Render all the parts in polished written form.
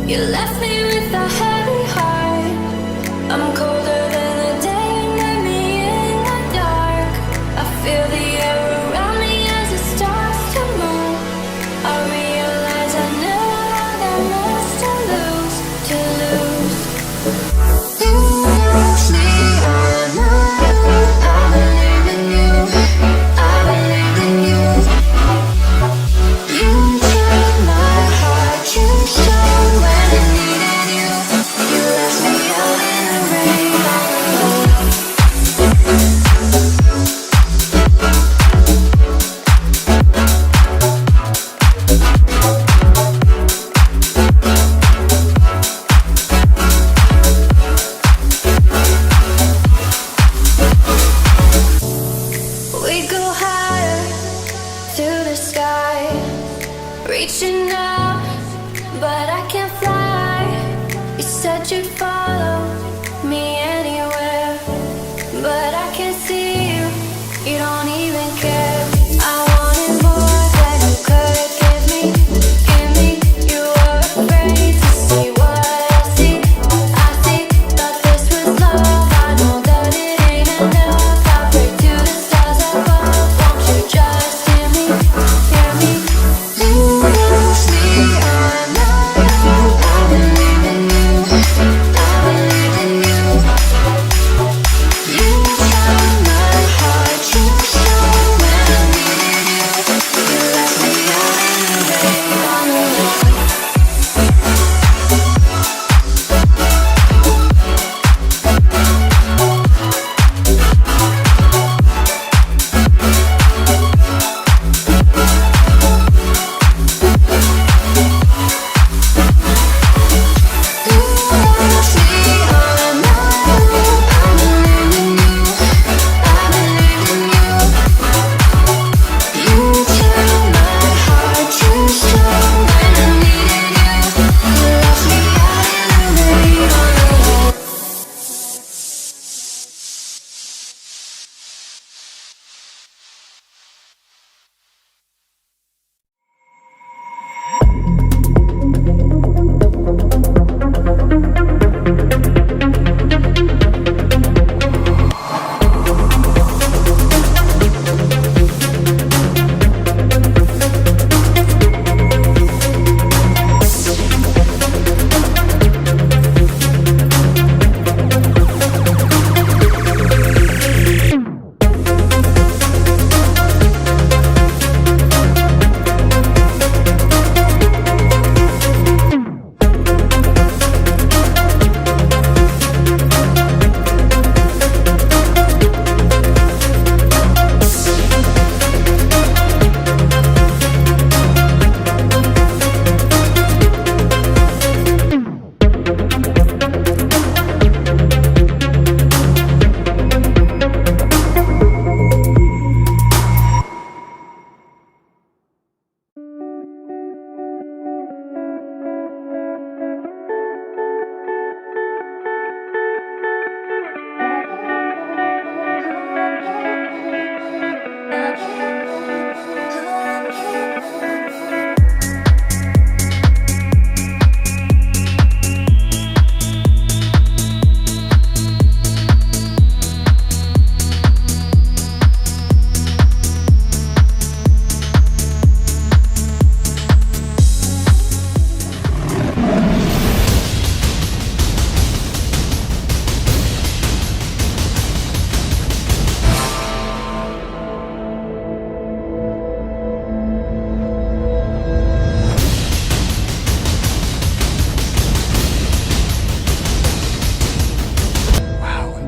You left me with a heavy heart. I'm colder than the day you met me in the dark. I feel the air around me as it starts to move. I realize I never had that much to lose, to lose. Lose me, I know. I believe in you. I believe in you. You took my heart, you showed when I needed you. You left me out in the rain. We go higher through the sky, reaching out, but I can't fly. You said you'd follow me anywhere, but I can't see you. You don't even care. I wanted more than you could give me. Give me. You were afraid to see what I see. I see that this was love. I know that it ain't enough. I pray to the stars above. Won't you just hear me? Hear me? Lose me, I know. I believe in you. I believe in you. You found my heart. You showed when I needed you. You left me out in the rain on the road.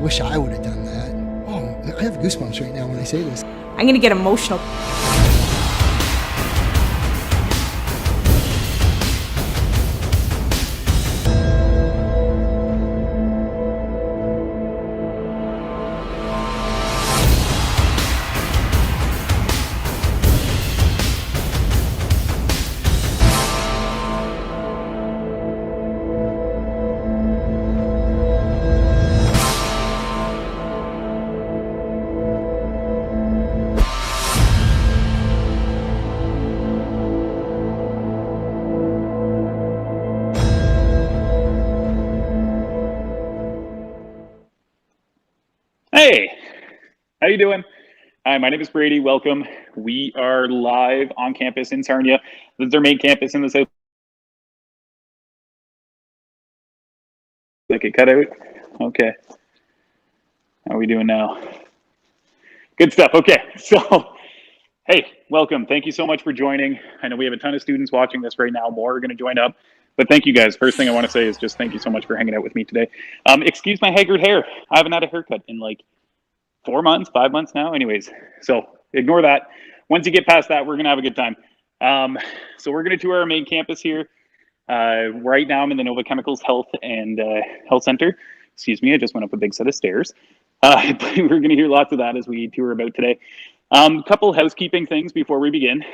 I wish I would have done that. Oh, I have goosebumps right now when I say this. I'm gonna get emotional. Hey, how you doing? Hi, my name is Brady. Welcome. We are live on campus in Sarnia. This is our main campus in the south. Like it cut out? Okay. How are we doing now? Good stuff. Okay. So, hey, welcome. Thank you so much for joining. I know we have a ton of students watching this right now. More are going to join up. But thank you guys. First thing I want to say is just thank you so much for hanging out with me today. Excuse my haggard hair. I haven't had a haircut in like 4 months, 5 months now. Anyways, so ignore that. Once you get past that, we're going to have a good time. So we're going to tour our main campus here. Right now I'm in the Nova Chemicals Health and Health Center. Excuse me, I just went up a big set of stairs. But we're going to hear lots of that as we tour about today. Couple housekeeping things before we begin.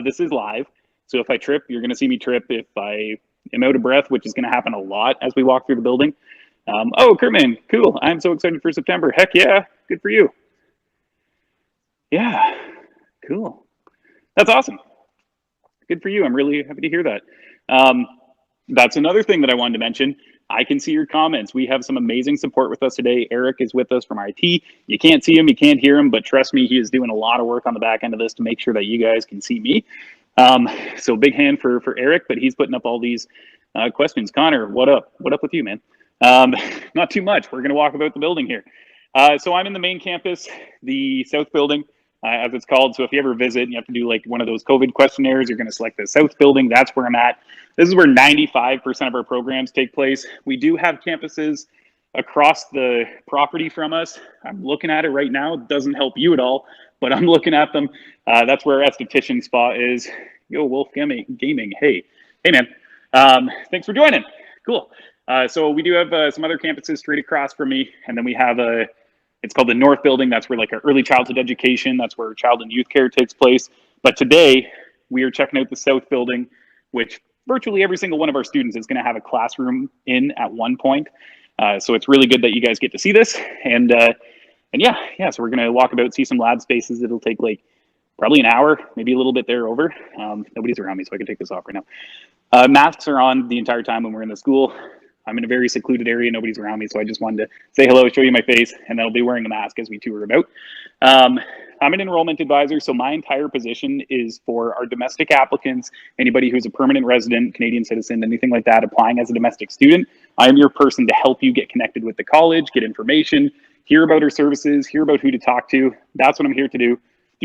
This is live, so if I trip, you're going to see me trip. If I am out of breath, which is going to happen a lot as we walk through the building. Oh, Kurtman, cool. I'm so excited for September. Heck yeah, good for you. Yeah, cool. That's awesome. Good for you. I'm really happy to hear that. That's another thing that I wanted to mention. I can see your comments. We have some amazing support with us today. Eric is with us from IT. You can't see him, you can't hear him, but trust me, he is doing a lot of work on the back end of this to make sure that you guys can see me. So big hand for Eric, but he's putting up all these questions. Connor, what up? What up with you, man? Not too much. We're going to walk about the building here. So I'm in the main campus, the South Building, as it's called. So if you ever visit and you have to do like one of those COVID questionnaires, you're going to select the South Building. That's where I'm at. This is where 95% of our programs take place. We do have campuses across the property from us. I'm looking at it right now. It doesn't help you at all, but I'm looking at them. That's where our esthetician spot is. Yo, Wolf Gaming. Hey, man. Thanks for joining. Cool. So we do have some other campuses straight across from me, and then we have it's called the North Building. That's where like our early childhood education, that's where child and youth care takes place. But today we are checking out the South Building, which virtually every single one of our students is going to have a classroom in at one point. So it's really good that you guys get to see this. And yeah, so we're going to walk about, see some lab spaces. It'll take like probably an hour, maybe a little bit there over. Nobody's around me, so I can take this off right now. Masks are on the entire time when we're in the school. I'm in a very secluded area. Nobody's around me, so I just wanted to say hello, show you my face, and then I'll be wearing a mask as we tour about. I'm an enrollment advisor, so my entire position is for our domestic applicants, anybody who's a permanent resident, Canadian citizen, anything like that, applying as a domestic student. I am your person to help you get connected with the college, get information, hear about our services, hear about who to talk to. That's what I'm here to do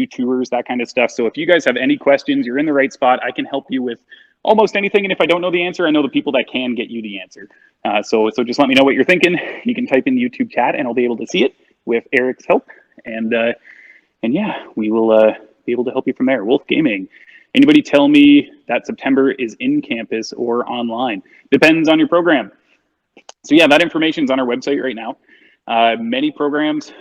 tours, that kind of stuff. So if you guys have any questions, you're in the right spot. I can help you with almost anything. And if I don't know the answer, I know the people that can get you the answer. So just let me know what you're thinking. You can type in the YouTube chat and I'll be able to see it with Eric's help. And yeah, we will be able to help you from there. Wolf Gaming. Anybody tell me that September is in campus or online? Depends on your program. So yeah, that information is on our website right now. Many programs,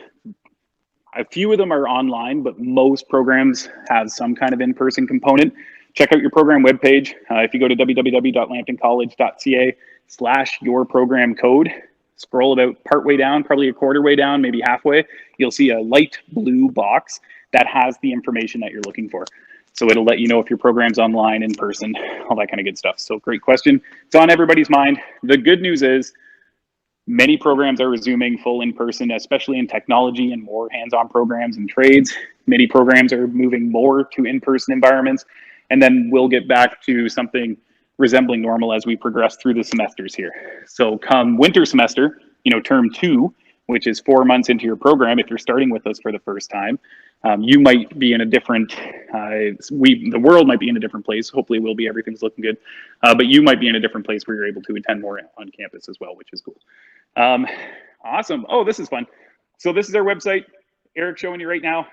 a few of them are online, but most programs have some kind of in-person component. Check out your program webpage. If you go to www.lambtoncollege.ca/your program code, scroll about partway down, probably a quarter way down, maybe halfway, you'll see a light blue box that has the information that you're looking for. So it'll let you know if your program's online, in person, all that kind of good stuff. So great question. It's on everybody's mind. The good news is many programs are resuming full in-person, especially in technology and more hands-on programs and trades. Many programs are moving more to in-person environments, and then we'll get back to something resembling normal as we progress through the semesters here. So come winter semester, term 2, which is 4 months into your program, if you're starting with us for the first time, you might be in a different, the world might be in a different place. Hopefully we'll be, everything's looking good. But you might be in a different place where you're able to attend more on campus as well, which is cool. Awesome. Oh, this is fun. So this is our website. Eric's showing you right now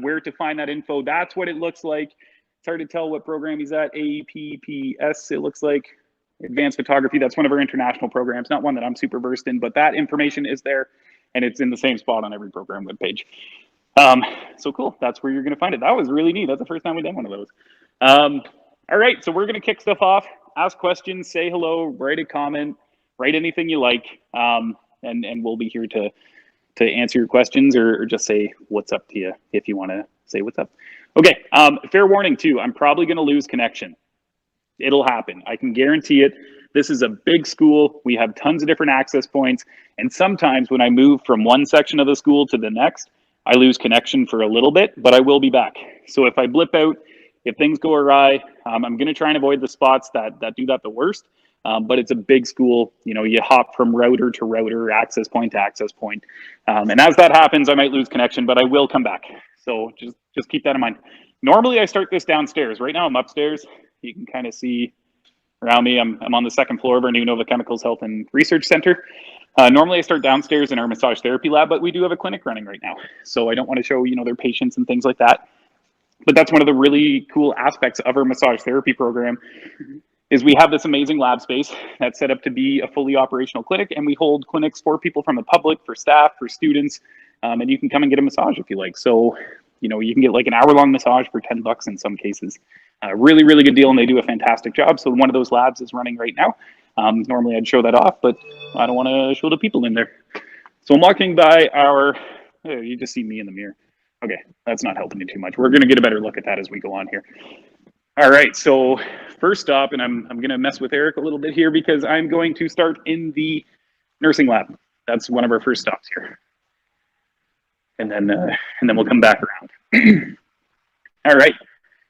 where to find that info. That's what it looks like. It's hard to tell what program he's at. APPS, it looks like. Advanced Photography. That's one of our international programs. Not one that I'm super versed in, but that information is there, and it's in the same spot on every program webpage. So cool. That's where you're going to find it. That was really neat. That's the first time we've done one of those. All right. So we're going to kick stuff off. Ask questions. Say hello. Write a comment. Write anything you like, and we'll be here to answer your questions or just say what's up to you if you want to say what's up. Okay, fair warning too, I'm probably going to lose connection. It'll happen. I can guarantee it. This is a big school. We have tons of different access points. And sometimes when I move from one section of the school to the next, I lose connection for a little bit, but I will be back. So if I blip out, if things go awry, I'm going to try and avoid the spots that do that the worst. But it's a big school. You know, you hop from router to router, access point to access point. And as that happens, I might lose connection, but I will come back. So just keep that in mind. Normally I start this downstairs. Right now I'm upstairs. You can kind of see around me. I'm on the second floor of our new Nova Chemicals Health and Research Center. Normally I start downstairs in our massage therapy lab, but we do have a clinic running right now. So I don't want to show, you know, their patients and things like that. But that's one of the really cool aspects of our massage therapy program is we have this amazing lab space that's set up to be a fully operational clinic, and we hold clinics for people from the public, for staff, for students, and you can come and get a massage if you like. So, you know, you can get like an hour-long massage for $10 in some cases. Really, really good deal, and they do a fantastic job. So one of those labs is running right now. Normally I'd show that off, but I don't want to show the people in there. So I'm walking by our, oh, you just see me in the mirror. Okay, that's not helping you too much. We're going to get a better look at that as we go on here. All right, so first stop, and I'm going to mess with Eric a little bit here because I'm going to start in the nursing lab. That's one of our first stops here. And then we'll come back around. All right,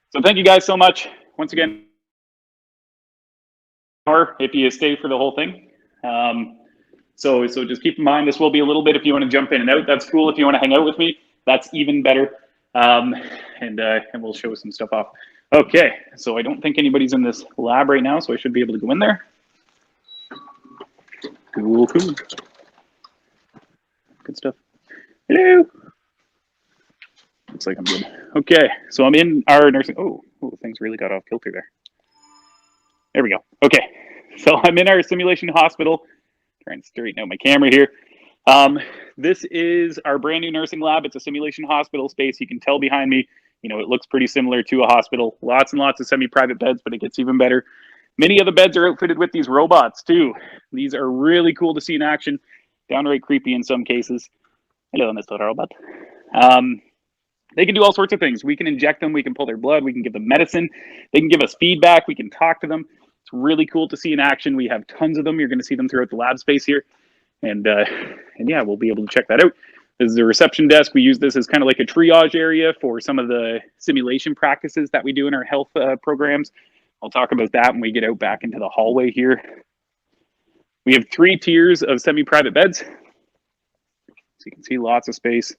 so thank you guys so much. Once again, or if you stay for the whole thing. So just keep in mind, this will be a little bit if you want to jump in and out. That's cool. If you want to hang out with me, that's even better. And we'll show some stuff off. Okay, so I don't think anybody's in this lab right now, so I should be able to go in there. Cool. Good stuff. Hello. Looks like I'm good. Okay, so I'm in our nursing. Oh, things really got off kilter there. There we go. Okay, so I'm in our simulation hospital. Trying to straighten out my camera here. This is our brand new nursing lab. It's a simulation hospital space. You can tell behind me, you know, it looks pretty similar to a hospital. Lots and lots of semi-private beds, but it gets even better. Many of the beds are outfitted with these robots too. These are really cool to see in action, downright creepy in some cases. Hello, Mr. Robot. They can do all sorts of things. We can inject them, we can pull their blood, we can give them medicine, they can give us feedback, we can talk to them. It's really cool to see in action. We have tons of them. You're going to see them throughout the lab space here. And yeah, we'll be able to check that out. This is a reception desk. We use this as kind of like a triage area for some of the simulation practices that we do in our health programs. I'll talk about that when we get out back into the hallway here. We have 3 tiers of semi-private beds. So you can see lots of space.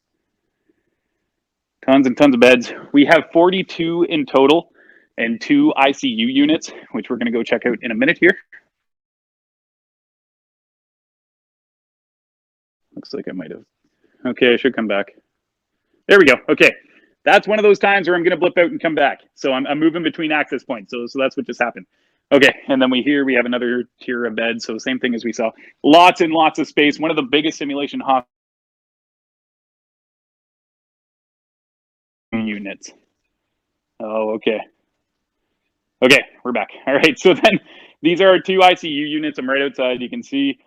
Tons and tons of beds. We have 42 in total and 2 ICU units, which we're going to go check out in a minute here. Looks like I might have. Okay, I should come back. There we go. Okay, that's one of those times where I'm going to blip out and come back. So I'm moving between access points. So that's what just happened. Okay, and then we have another tier of beds. So same thing as we saw. Lots and lots of space. One of the biggest simulation units. Oh, okay. Okay, we're back. All right, so then these are our 2 ICU units. I'm right outside. You can see.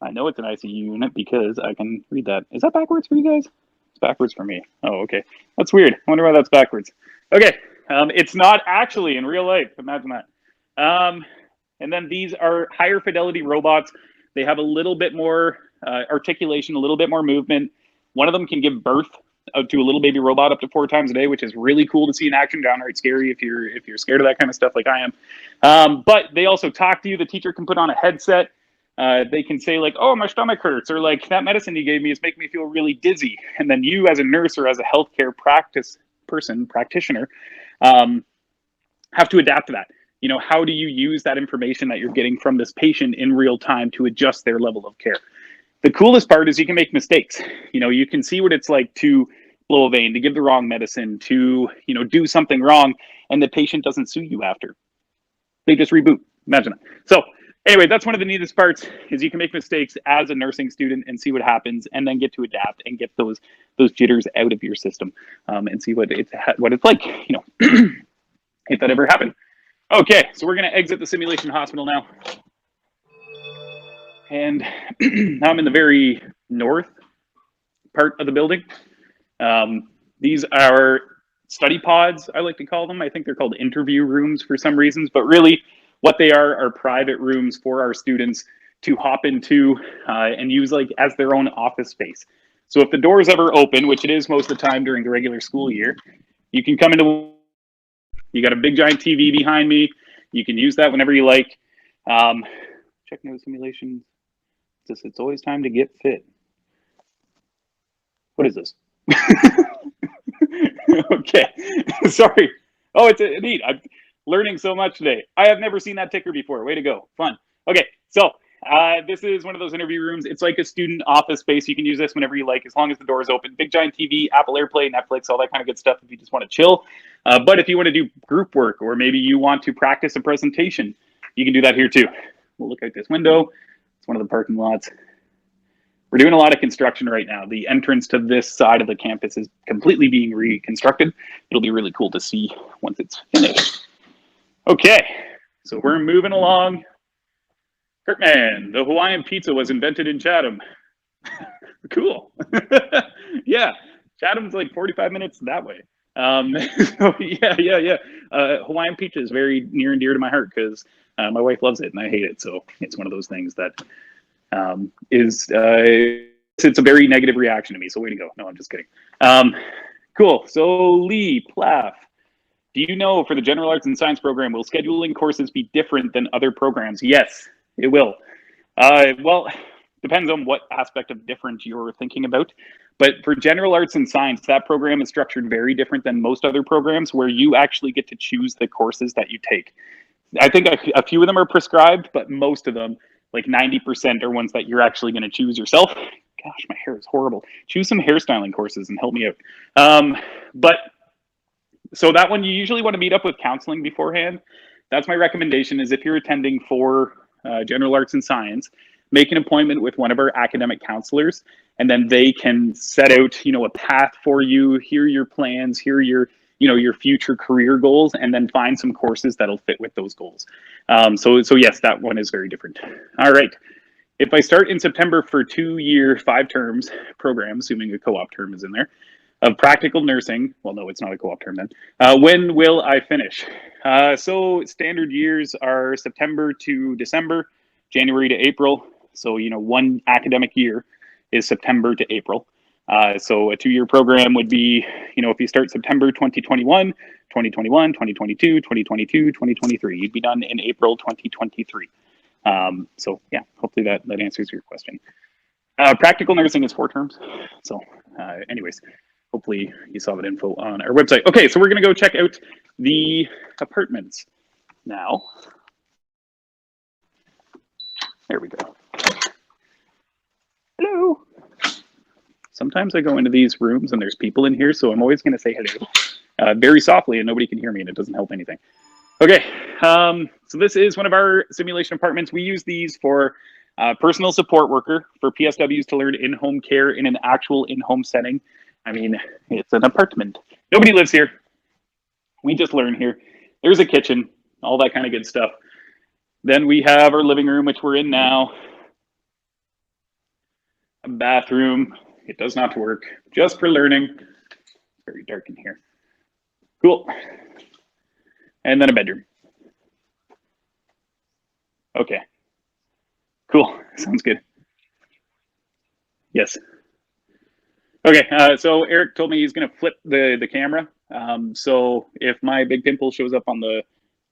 I know it's an ICU unit because I can read that. Is that backwards for you guys? It's backwards for me. Oh, okay. That's weird. I wonder why that's backwards. Okay. It's not actually in real life. Imagine that. And then these are higher fidelity robots. They have a little bit more articulation, a little bit more movement. One of them can give birth to a little baby robot up to 4 times a day, which is really cool to see in action. Downright scary if you're scared of that kind of stuff like I am. But they also talk to you. The teacher can put on a headset. They can say like, oh, my stomach hurts, or like that medicine you gave me is making me feel really dizzy. And then you as a nurse or as a healthcare practitioner, have to adapt to that. You know, how do you use that information that you're getting from this patient in real time to adjust their level of care? The coolest part is you can make mistakes. You know, you can see what it's like to blow a vein, to give the wrong medicine, to, you know, do something wrong, and the patient doesn't sue you after. They just reboot. Imagine that. So anyway, that's one of the neatest parts is you can make mistakes as a nursing student and see what happens, and then get to adapt and get those jitters out of your system, and see what it's like, you know, if that ever happened. Okay, so we're going to exit the simulation hospital now. And now I'm in the very north part of the building. These are study pods, I like to call them. I think they're called interview rooms for some reasons, but really What they are private rooms for our students to hop into and use like as their own office space. So if the door is ever open, which it is most of the time during the regular school year, you can come into, you got a big giant TV behind me. You can use that whenever you like. Check no simulations. It's always time to get fit. What is this? Okay, sorry. Oh, it's neat. I'm learning so much today. I have never seen that ticker before. Way to go. Fun. Okay, so this is one of those interview rooms. It's like a student office space. You can use this whenever you like, as long as the door is open. Big giant TV, Apple AirPlay, Netflix, all that kind of good stuff if you just want to chill. But if you want to do group work, or maybe you want to practice a presentation, you can do that here too. We'll look out this window. It's one of the parking lots. We're doing a lot of construction right now. The entrance to this side of the campus is completely being reconstructed. It'll be really cool to see once it's finished. Okay, so we're moving along. Kirkman, the Hawaiian pizza was invented in Chatham. Cool. Yeah, Chatham's like 45 minutes that way. So yeah. Hawaiian pizza is very near and dear to my heart because my wife loves it and I hate it. So it's one of those things that it's a very negative reaction to me. So way to go. No, I'm just kidding. Cool. So Lee Plaff, do you know for the general arts and science program, will scheduling courses be different than other programs? Yes, it will. Well, depends on what aspect of different you're thinking about. But for general arts and science, that program is structured very different than most other programs where you actually get to choose the courses that you take. I think a few of them are prescribed, but most of them, like 90%, are ones that you're actually going to choose yourself. Gosh, my hair is horrible. Choose some hairstyling courses and help me out. But so that one, you usually want to meet up with counseling beforehand. That's my recommendation, is if you're attending for general arts and science, make an appointment with one of our academic counselors, and then they can set out, a path for you, hear your plans, hear your future career goals, and then find some courses that'll fit with those goals. So yes, that one is very different. All right. If I start in September for 2-year, 5 terms program, assuming a co-op term is in there, of practical nursing, well, no, it's not a co-op term then, when will I finish? So standard years are September to December, January to April. So, one academic year is September to April. So a 2-year program would be, if you start September 2021, 2022, 2023, you'd be done in April 2023. So yeah, hopefully that answers your question. Practical nursing is 4 terms. So anyways, hopefully you saw that info on our website. Okay, so we're gonna go check out the apartments now. There we go. Hello. Sometimes I go into these rooms and there's people in here, so I'm always going to say hello very softly and nobody can hear me and it doesn't help anything. Okay, so this is one of our simulation apartments. We use these for personal support worker, for PSWs to learn in-home care in an actual in-home setting. I mean, it's an apartment. Nobody lives here. We just learn here. There's a kitchen, all that kind of good stuff. Then we have our living room, which we're in now. A bathroom. It does not work, just for learning. It's very dark in here. Cool. And then a bedroom. Okay. Cool, sounds good. Yes. Okay, so Eric told me he's gonna flip the camera. So if my big pimple shows up on the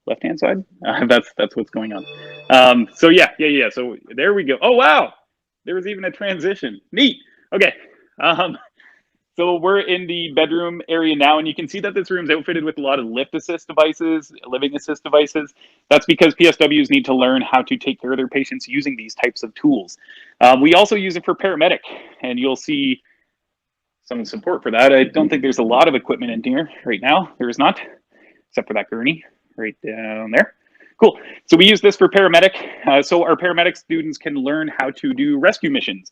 left-hand side, that's what's going on. So yeah. So there we go. Oh, wow. There was even a transition. Neat. Okay, so we're in the bedroom area now, and you can see that this room's outfitted with a lot of lift assist devices, living assist devices. That's because PSWs need to learn how to take care of their patients using these types of tools. We also use it for paramedic, and you'll see some support for that. I don't think there's a lot of equipment in here right now. There is not, except for that gurney right down there. Cool. So we use this for paramedic. So our paramedic students can learn how to do rescue missions.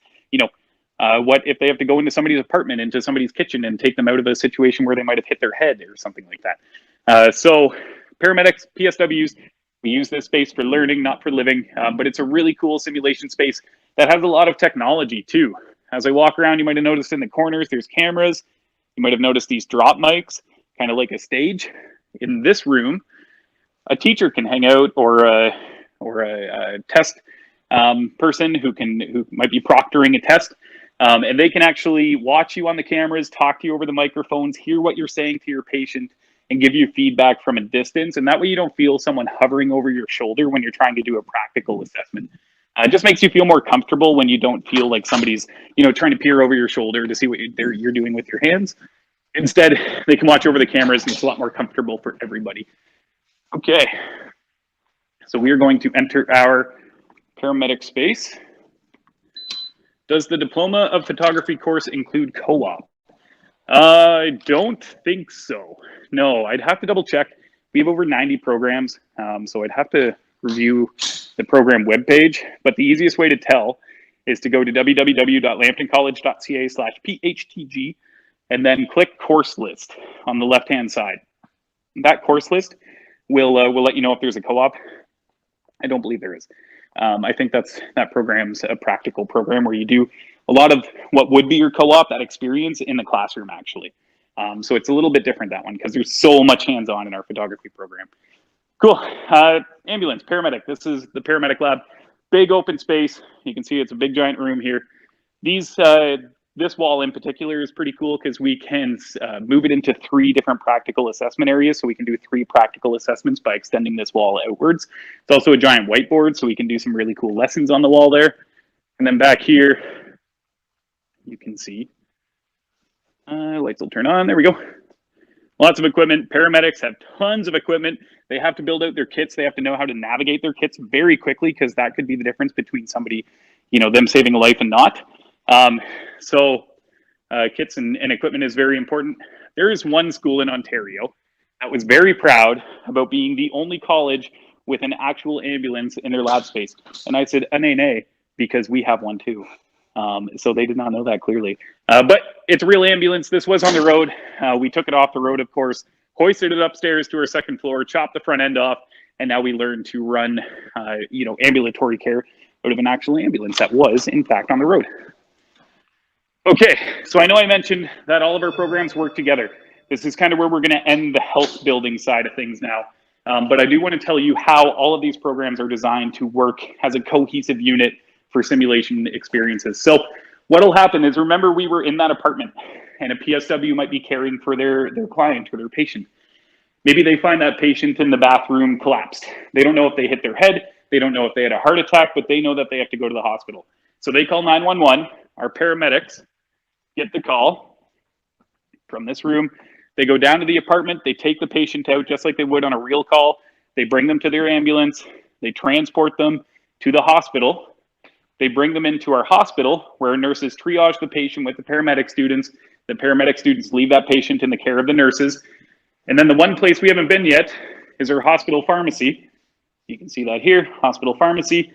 What if they have to go into somebody's apartment, into somebody's kitchen, and take them out of a situation where they might have hit their head or something like that. So paramedics, PSWs, we use this space for learning, not for living, but it's a really cool simulation space that has a lot of technology too. As I walk around, you might have noticed in the corners, there's cameras. You might have noticed these drop mics, kind of like a stage. In this room, a teacher can hang out, or a test person who might be proctoring a test, and they can actually watch you on the cameras, talk to you over the microphones, hear what you're saying to your patient, and give you feedback from a distance. And that way you don't feel someone hovering over your shoulder when you're trying to do a practical assessment. It just makes you feel more comfortable when you don't feel like somebody's, trying to peer over your shoulder to see what you're doing with your hands. Instead, they can watch over the cameras, and it's a lot more comfortable for everybody. Okay, so we are going to enter our paramedic space. Does the Diploma of Photography course include co-op? I don't think so. No, I'd have to double check. We have over 90 programs, so I'd have to review the program webpage. But the easiest way to tell is to go to www.lambtoncollege.ca/PHTG and then click course list on the left-hand side. That course list will let you know if there's a co-op. I don't believe there is. I think that program's a practical program where you do a lot of what would be your co-op, that experience in the classroom, actually. So it's a little bit different, that one, because there's so much hands-on in our photography program. Cool. Ambulance, paramedic. This is the paramedic lab. Big open space. You can see it's a big giant room here. This wall in particular is pretty cool because we can move it into 3 different practical assessment areas. So we can do 3 practical assessments by extending this wall outwards. It's also a giant whiteboard, so we can do some really cool lessons on the wall there. And then back here, you can see, lights will turn on. There we go. Lots of equipment. Paramedics have tons of equipment. They have to build out their kits. They have to know how to navigate their kits very quickly, because that could be the difference between somebody, them saving a life and not. So kits and equipment is very important. There is one school in Ontario that was very proud about being the only college with an actual ambulance in their lab space. And I said, nay, because we have one too. So they did not know that clearly. But it's a real ambulance. This was on the road. We took it off the road, of course, hoisted it upstairs to our 2nd floor, chopped the front end off, and now we learned to run, ambulatory care out of an actual ambulance that was, in fact, on the road. Okay, so I know I mentioned that all of our programs work together. This is kind of where we're going to end the health building side of things now. But I do want to tell you how all of these programs are designed to work as a cohesive unit for simulation experiences. So what will happen is, remember, we were in that apartment and a PSW might be caring for their client or their patient. Maybe they find that patient in the bathroom collapsed. They don't know if they hit their head. They don't know if they had a heart attack, but they know that they have to go to the hospital. So they call 911. Our paramedics get the call from this room. They go down to the apartment. They take the patient out just like they would on a real call. They bring them to their ambulance. They transport them to the hospital. They bring them into our hospital where nurses triage the patient with the paramedic students. The paramedic students leave that patient in the care of the nurses. And then the one place we haven't been yet is our hospital pharmacy. You can see that here, hospital pharmacy.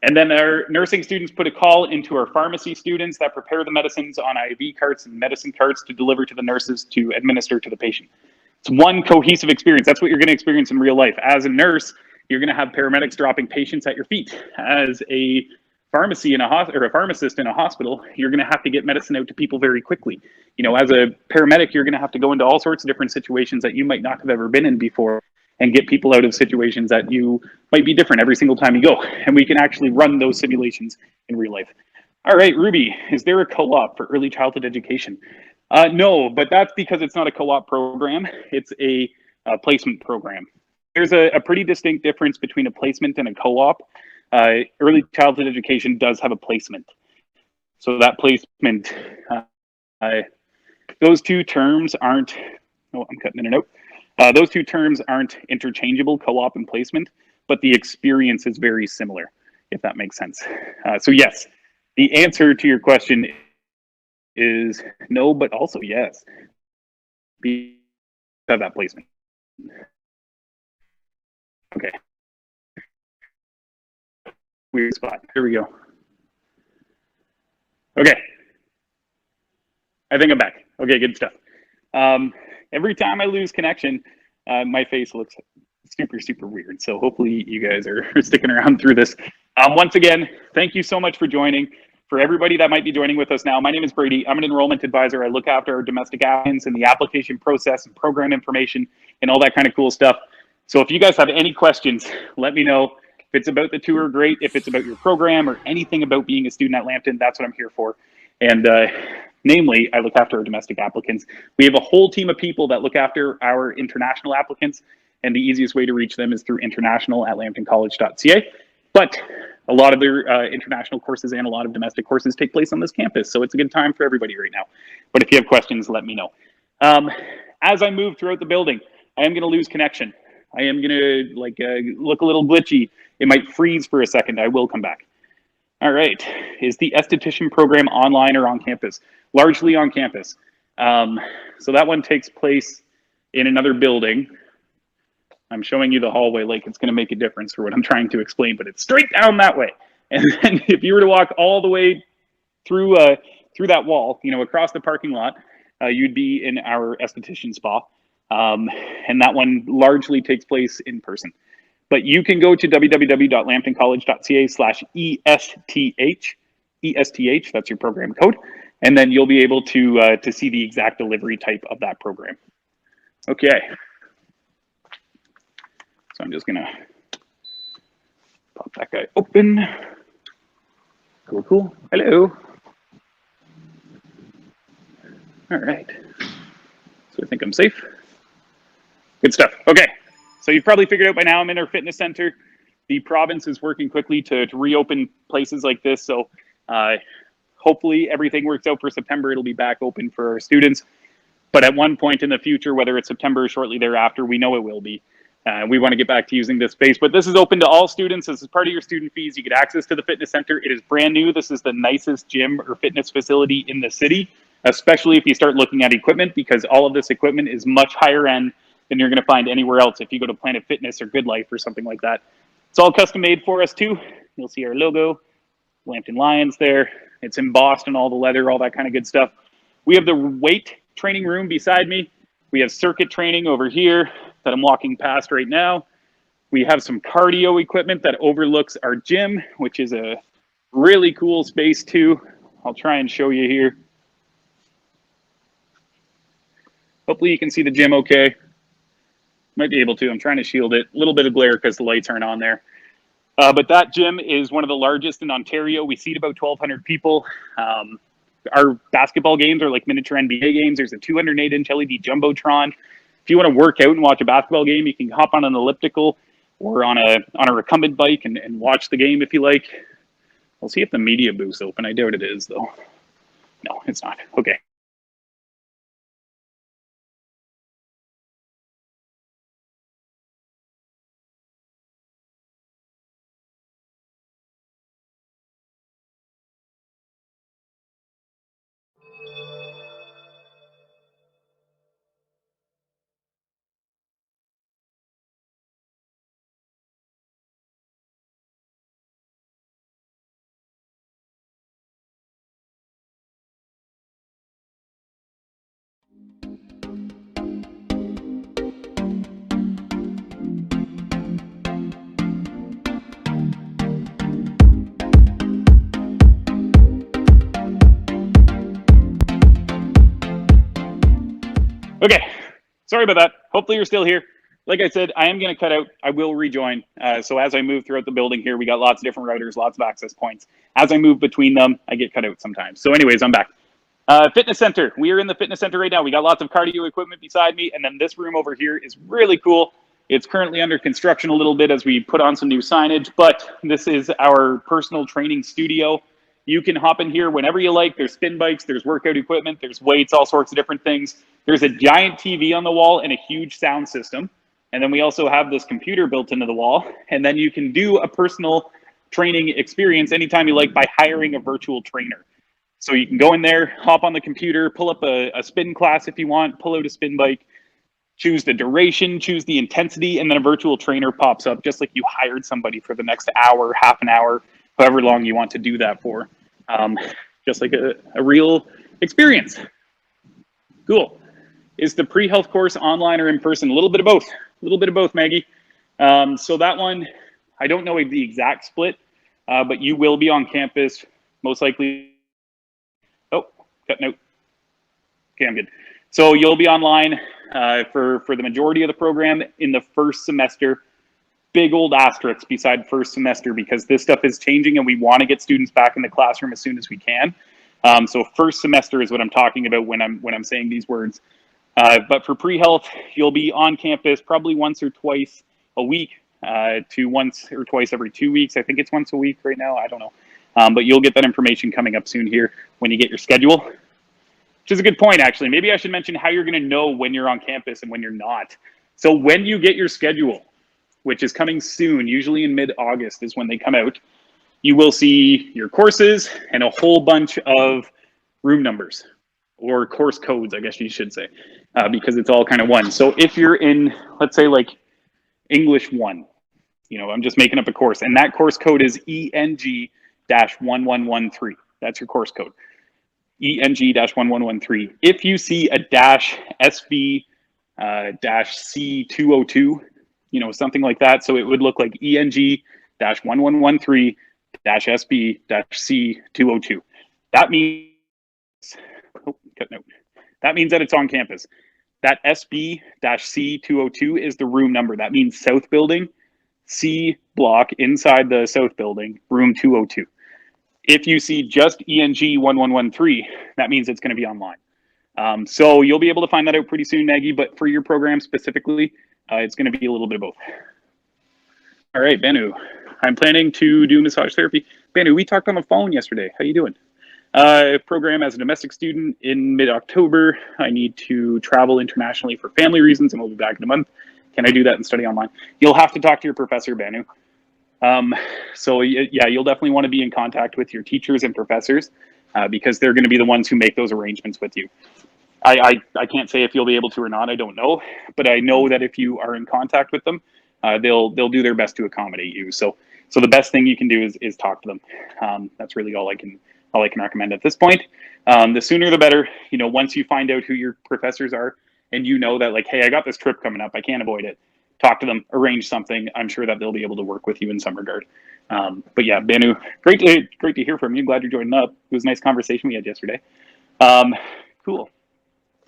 And then our nursing students put a call into our pharmacy students that prepare the medicines on IV carts and medicine carts to deliver to the nurses to administer to the patient. It's one cohesive experience. That's what you're going to experience in real life. As a nurse, you're going to have paramedics dropping patients at your feet. As a pharmacy in a hospital, or a pharmacist in a hospital, you're going to have to get medicine out to people very quickly. As a paramedic, you're going to have to go into all sorts of different situations that you might not have ever been in before and get people out of situations that you might be different every single time you go. And we can actually run those simulations in real life. All right, Ruby, is there a co-op for early childhood education? No, but that's because it's not a co-op program. It's a placement program. There's a pretty distinct difference between a placement and a co-op. Early childhood education does have a placement. So that placement, those two terms aren't, I'm cutting in and out. Those two terms aren't interchangeable, co-op and placement, but the experience is very similar, if that makes sense. So yes, the answer to your question is no, but also yes. Have that placement. Okay. Weird spot. Here we go. Okay. I think I'm back. Okay, good stuff. Every time I lose connection, my face looks super, super weird. So hopefully you guys are sticking around through this. Once again, thank you so much for joining. For everybody that might be joining with us now, my name is Brady. I'm an enrollment advisor. I look after our domestic applicants and the application process and program information and all that kind of cool stuff. So if you guys have any questions, let me know. If it's about the tour, great. If it's about your program or anything about being a student at Lambton, that's what I'm here for. And namely, I look after our domestic applicants. We have a whole team of people that look after our international applicants, and the easiest way to reach them is through international@lambtoncollege.ca. But a lot of their international courses and a lot of domestic courses take place on this campus, so it's a good time for everybody right now. But if you have questions, let me know. As I move throughout the building, I am going to lose connection. I am going to look a little glitchy. It might freeze for a second. I will come back. All right. Is the esthetician program online or on campus? Largely on campus. So that one takes place in another building. I'm showing you the hallway like it's going to make a difference for what I'm trying to explain, but it's straight down that way. And then if you were to walk all the way through that wall, across the parking lot, you'd be in our esthetician spa. And that one largely takes place in person. But you can go to www.lambtoncollege.ca/ESTH, that's your program code, and then you'll be able to see the exact delivery type of that program. Okay. So I'm just gonna pop that guy open. Cool, cool. Hello. All right. So I think I'm safe. Good stuff. Okay. So you've probably figured out by now I'm in our fitness center. The province is working quickly to reopen places like this. So hopefully everything works out for September. It'll be back open for our students. But at one point in the future, whether it's September or shortly thereafter, we know it will be. We want to get back to using this space. But this is open to all students. This is part of your student fees. You get access to the fitness center. It is brand new. This is the nicest gym or fitness facility in the city, especially if you start looking at equipment, because all of this equipment is much higher end than you're going to find anywhere else if you go to Planet Fitness or Good Life or something like that. It's all custom made for us too. You'll see our logo, Lambton Lions there. It's embossed in all the leather, all that kind of good stuff. We have the weight training room beside me. We have circuit training over here that I'm walking past right now. We have some cardio equipment that overlooks our gym, which is a really cool space too. I'll try and show you here. Hopefully you can see the gym okay. Might be able to. I'm trying to shield it. A little bit of glare because the lights aren't on there. But that gym is one of the largest in Ontario. We seat about 1,200 people. Our basketball games are like miniature NBA games. There's a 208-inch LED Jumbotron. If you want to work out and watch a basketball game, you can hop on an elliptical or on a recumbent bike and watch the game if you like. We'll see if the media booth's open. I doubt it is, though. No, it's not. Okay. Okay, sorry about that. Hopefully you're still here. Like I said, I am going to cut out. I will rejoin. So as I move throughout the building here, we got lots of different routers, lots of access points. As I move between them, I get cut out sometimes. So anyways, I'm back. Fitness center. We are in the fitness center right now. We got lots of cardio equipment beside me. And then this room over here is really cool. It's currently under construction a little bit as we put on some new signage, but this is our personal training studio. You can hop in here whenever you like. There's spin bikes, there's workout equipment, there's weights, all sorts of different things. There's a giant TV on the wall and a huge sound system. And then we also have this computer built into the wall. And then you can do a personal training experience anytime you like by hiring a virtual trainer. So you can go in there, hop on the computer, pull up a spin class if you want, pull out a spin bike, choose the duration, choose the intensity, and then a virtual trainer pops up just like you hired somebody for the next hour, half an hour, however long you want to do that for. Just like a real experience. Cool. Is the pre-health course online or in person? A little bit of both. A little bit of both, Maggie. So that one, I don't know the exact split, but you will be on campus most likely. Oh, cutting out. Okay, I'm good. So you'll be online for the majority of the program in the first semester. Big old asterisk beside first semester, because this stuff is changing and we want to get students back in the classroom as soon as we can. So first semester is what I'm talking about when I'm saying these words. But for pre-health, you'll be on campus probably once or twice a week to once or twice every 2 weeks. I think it's once a week right now. I don't know. But you'll get that information coming up soon here when you get your schedule, which is a good point, actually. Maybe I should mention how you're going to know when you're on campus and when you're not. So when you get your schedule, which is coming soon, usually in mid-August is when they come out, you will see your courses and a whole bunch of room numbers, or course codes, I guess you should say, because it's all kind of one. So if you're in, let's say like English 1, I'm just making up a course, and that course code is ENG-1113. That's your course code, ENG-1113. If you see a -SB-C202, something like that, so it would look like ENG-1113-SB-C202. That means, that means that it's on campus. That SB-C202 is the room number. That means South Building, C block inside the South Building, room 202. If you see just ENG-1113, that means it's going to be online. So you'll be able to find that out pretty soon, Maggie, but for your program specifically, it's going to be a little bit of both. All right, Banu, I'm planning to do massage therapy. Banu, we talked on the phone yesterday. How you doing? Program as a domestic student in mid-October. I need to travel internationally for family reasons, and we'll be back in a month. Can I do that and study online? You'll have to talk to your professor, Banu. So yeah, you'll definitely want to be in contact with your teachers and professors because they're going to be the ones who make those arrangements with you. I can't say if you'll be able to or not. I don't know, but I know that if you are in contact with them, they'll do their best to accommodate you. So the best thing you can do is talk to them. That's really all I can recommend at this point. The sooner the better. Once you find out who your professors are, and that like, hey, I got this trip coming up, I can't avoid it. Talk to them, arrange something. I'm sure that they'll be able to work with you in some regard. But yeah, Banu, great to hear from you. Glad you're joining up. It was a nice conversation we had yesterday. Cool.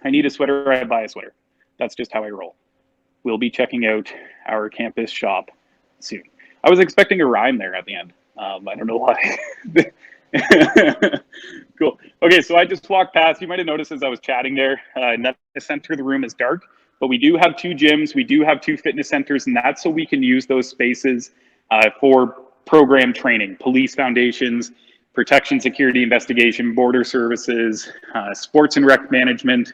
I need a sweater, I buy a sweater. That's just how I roll. We'll be checking out our campus shop soon. I was expecting a rhyme there at the end. I don't know why. Cool. Okay, so I just walked past. You might have noticed as I was chatting there, the center of the room is dark, but we do have 2 gyms. We do have 2 fitness centers, and that's so we can use those spaces for program training, police foundations, protection, security, investigation, border services, sports and rec management,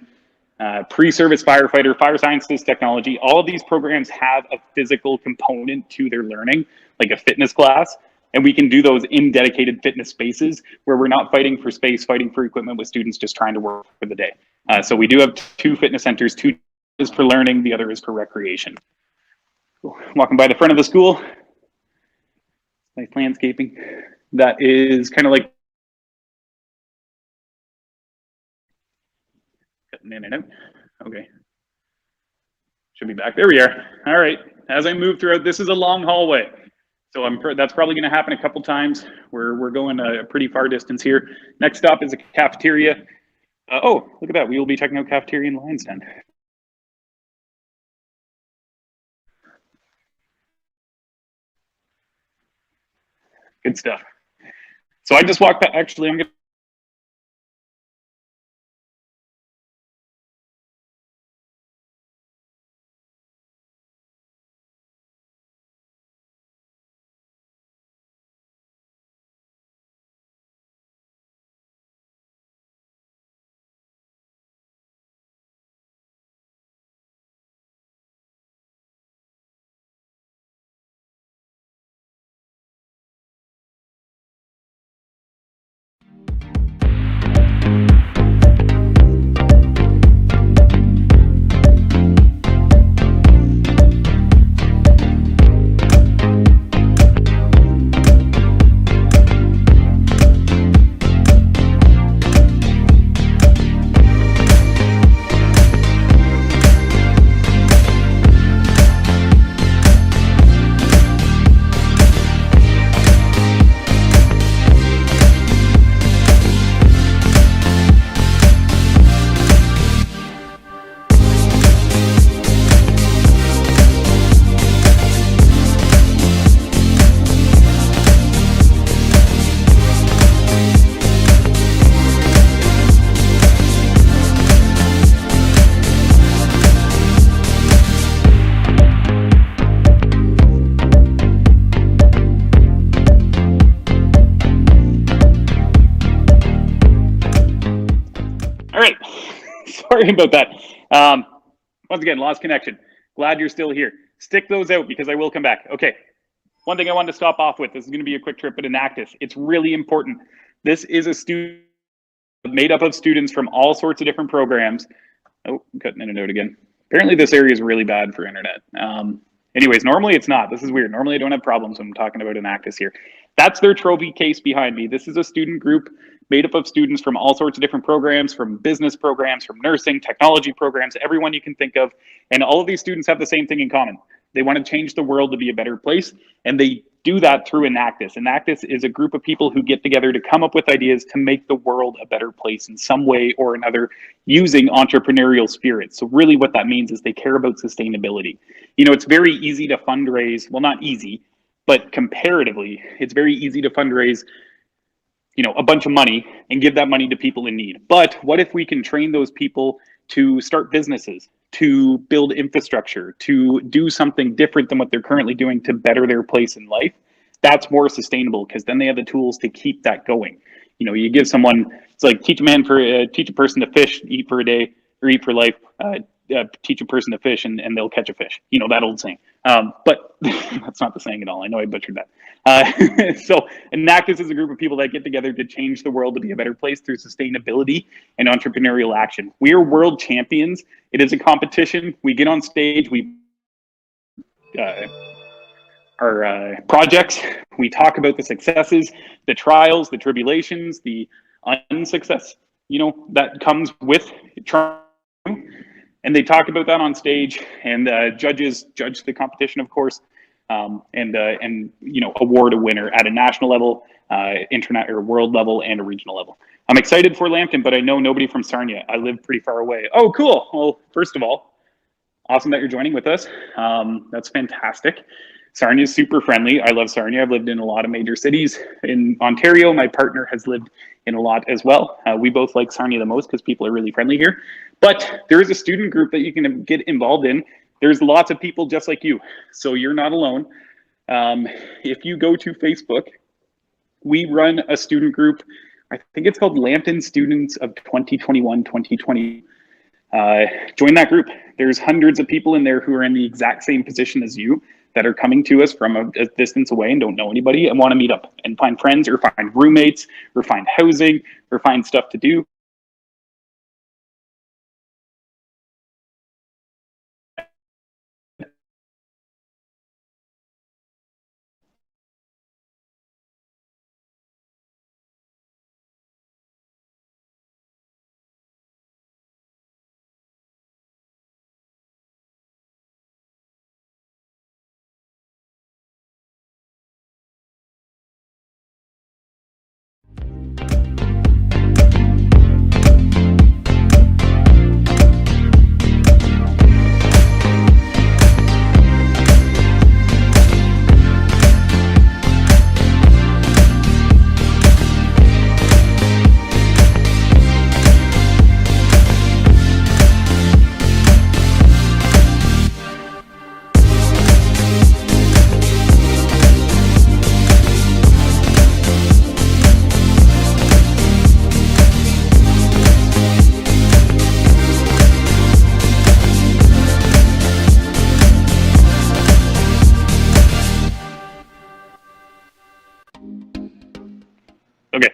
pre-service firefighter, fire sciences, technology. All of these programs have a physical component to their learning, like a fitness class, and we can do those in dedicated fitness spaces where we're not fighting for space, fighting for equipment with students just trying to work for the day. So we do have 2 fitness centers. 2 is for learning, the other is for recreation. Cool. Walking by the front of the school, nice landscaping. That is kind of like cutting in and out. Okay. Should be back. There we are. All right. As I move throughout, this is a long hallway. So that's probably going to happen a couple times. We're going a pretty far distance here. Next stop is a cafeteria. Oh, look at that. We will be checking out cafeteria in Lambton. Good stuff. So I just walked back. Actually, I'm going to Sorry about that. Once again, lost connection. Glad you're still here. Stick those out because I will come back. Okay. One thing I wanted to stop off with, this is going to be a quick trip at Enactus. It's really important. This is a student made up of students from all sorts of different programs. Oh, I'm cutting in and out again. Apparently this area is really bad for internet. Anyways, normally it's not. This is weird. Normally I don't have problems when I'm talking about Enactus here. That's their trophy case behind me. This is a student group made up of students from all sorts of different programs, from business programs, from nursing, technology programs, everyone you can think of. And all of these students have the same thing in common. They want to change the world to be a better place, and they do that through Enactus. Enactus is a group of people who get together to come up with ideas to make the world a better place in some way or another using entrepreneurial spirit. So really what that means is they care about sustainability. You know, it's very easy to fundraise, well, not easy, but comparatively, it's very easy to fundraise, you know, a bunch of money and give that money to people in need. But what if we can train those people to start businesses, to build infrastructure, to do something different than what they're currently doing to better their place in life? That's more sustainable because then they have the tools to keep that going. You know, you give someone, it's like teach a person to fish, eat for a day, or eat for life. Teach a person to fish and they'll catch a fish. You know, that old saying. But that's not the saying at all. I know I butchered that. So Enactus is a group of people that get together to change the world to be a better place through sustainability and entrepreneurial action. We are world champions. It is a competition. We get on stage. Our projects. We talk about the successes, the trials, the tribulations, the unsuccess, you know, that comes with trying. And they talk about that on stage, and judges judge the competition, of course, and you know, award a winner at a national level, internet or world level, and a regional level. I'm excited for Lambton, but I know nobody from Sarnia. I live pretty far away. Oh, cool. Well, first of all, awesome that you're joining with us. That's fantastic. Sarnia is super friendly. I love Sarnia. I've lived in a lot of major cities in Ontario. My partner has lived in a lot as well. We both like Sarnia the most because people are really friendly here. But there is a student group that you can get involved in. There's lots of people just like you, so you're not alone. If you go to Facebook, we run a student group. I think it's called Lambton Students of 2021-2020. Join that group. There's hundreds of people in there who are in the exact same position as you that are coming to us from a distance away and don't know anybody and want to meet up and find friends or find roommates or find housing or find stuff to do. Okay.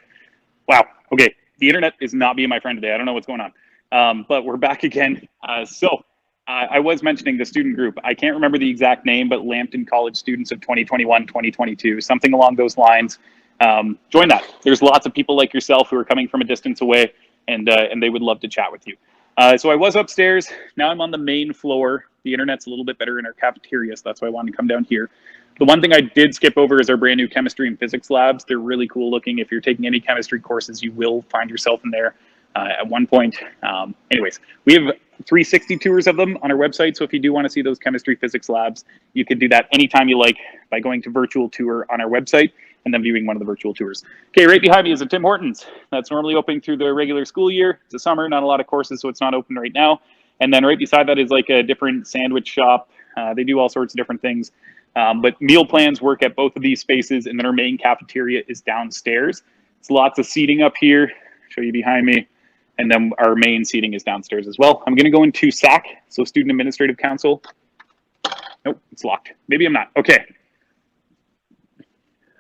Wow. Okay. The internet is not being my friend today. I don't know what's going on. But we're back again. I was mentioning the student group. I can't remember the exact name, but Lambton College Students of 2021-2022, something along those lines. Join that. There's lots of people like yourself who are coming from a distance away, and they would love to chat with you. So I was upstairs. Now I'm on the main floor. The internet's a little bit better in our cafeteria, so that's why I wanted to come down here. The one thing I did skip over is our brand new chemistry and physics labs. They're really cool looking. If you're taking any chemistry courses, you will find yourself in there at one point. Anyways, we have 360 tours of them on our website. So if you do want to see those chemistry physics labs, you can do that anytime you like by going to virtual tour on our website and then viewing one of the virtual tours. Okay, right behind me is a Tim Hortons. That's normally open through the regular school year. It's a summer, not a lot of courses, so it's not open right now. And then right beside that is like a different sandwich shop. They do all sorts of different things. But meal plans work at both of these spaces, and then our main cafeteria is downstairs. It's lots of seating up here. Show you behind me. And then our main seating is downstairs as well. I'm going to go into SAC, so Student Administrative Council. Nope, it's locked. Maybe I'm not. Okay.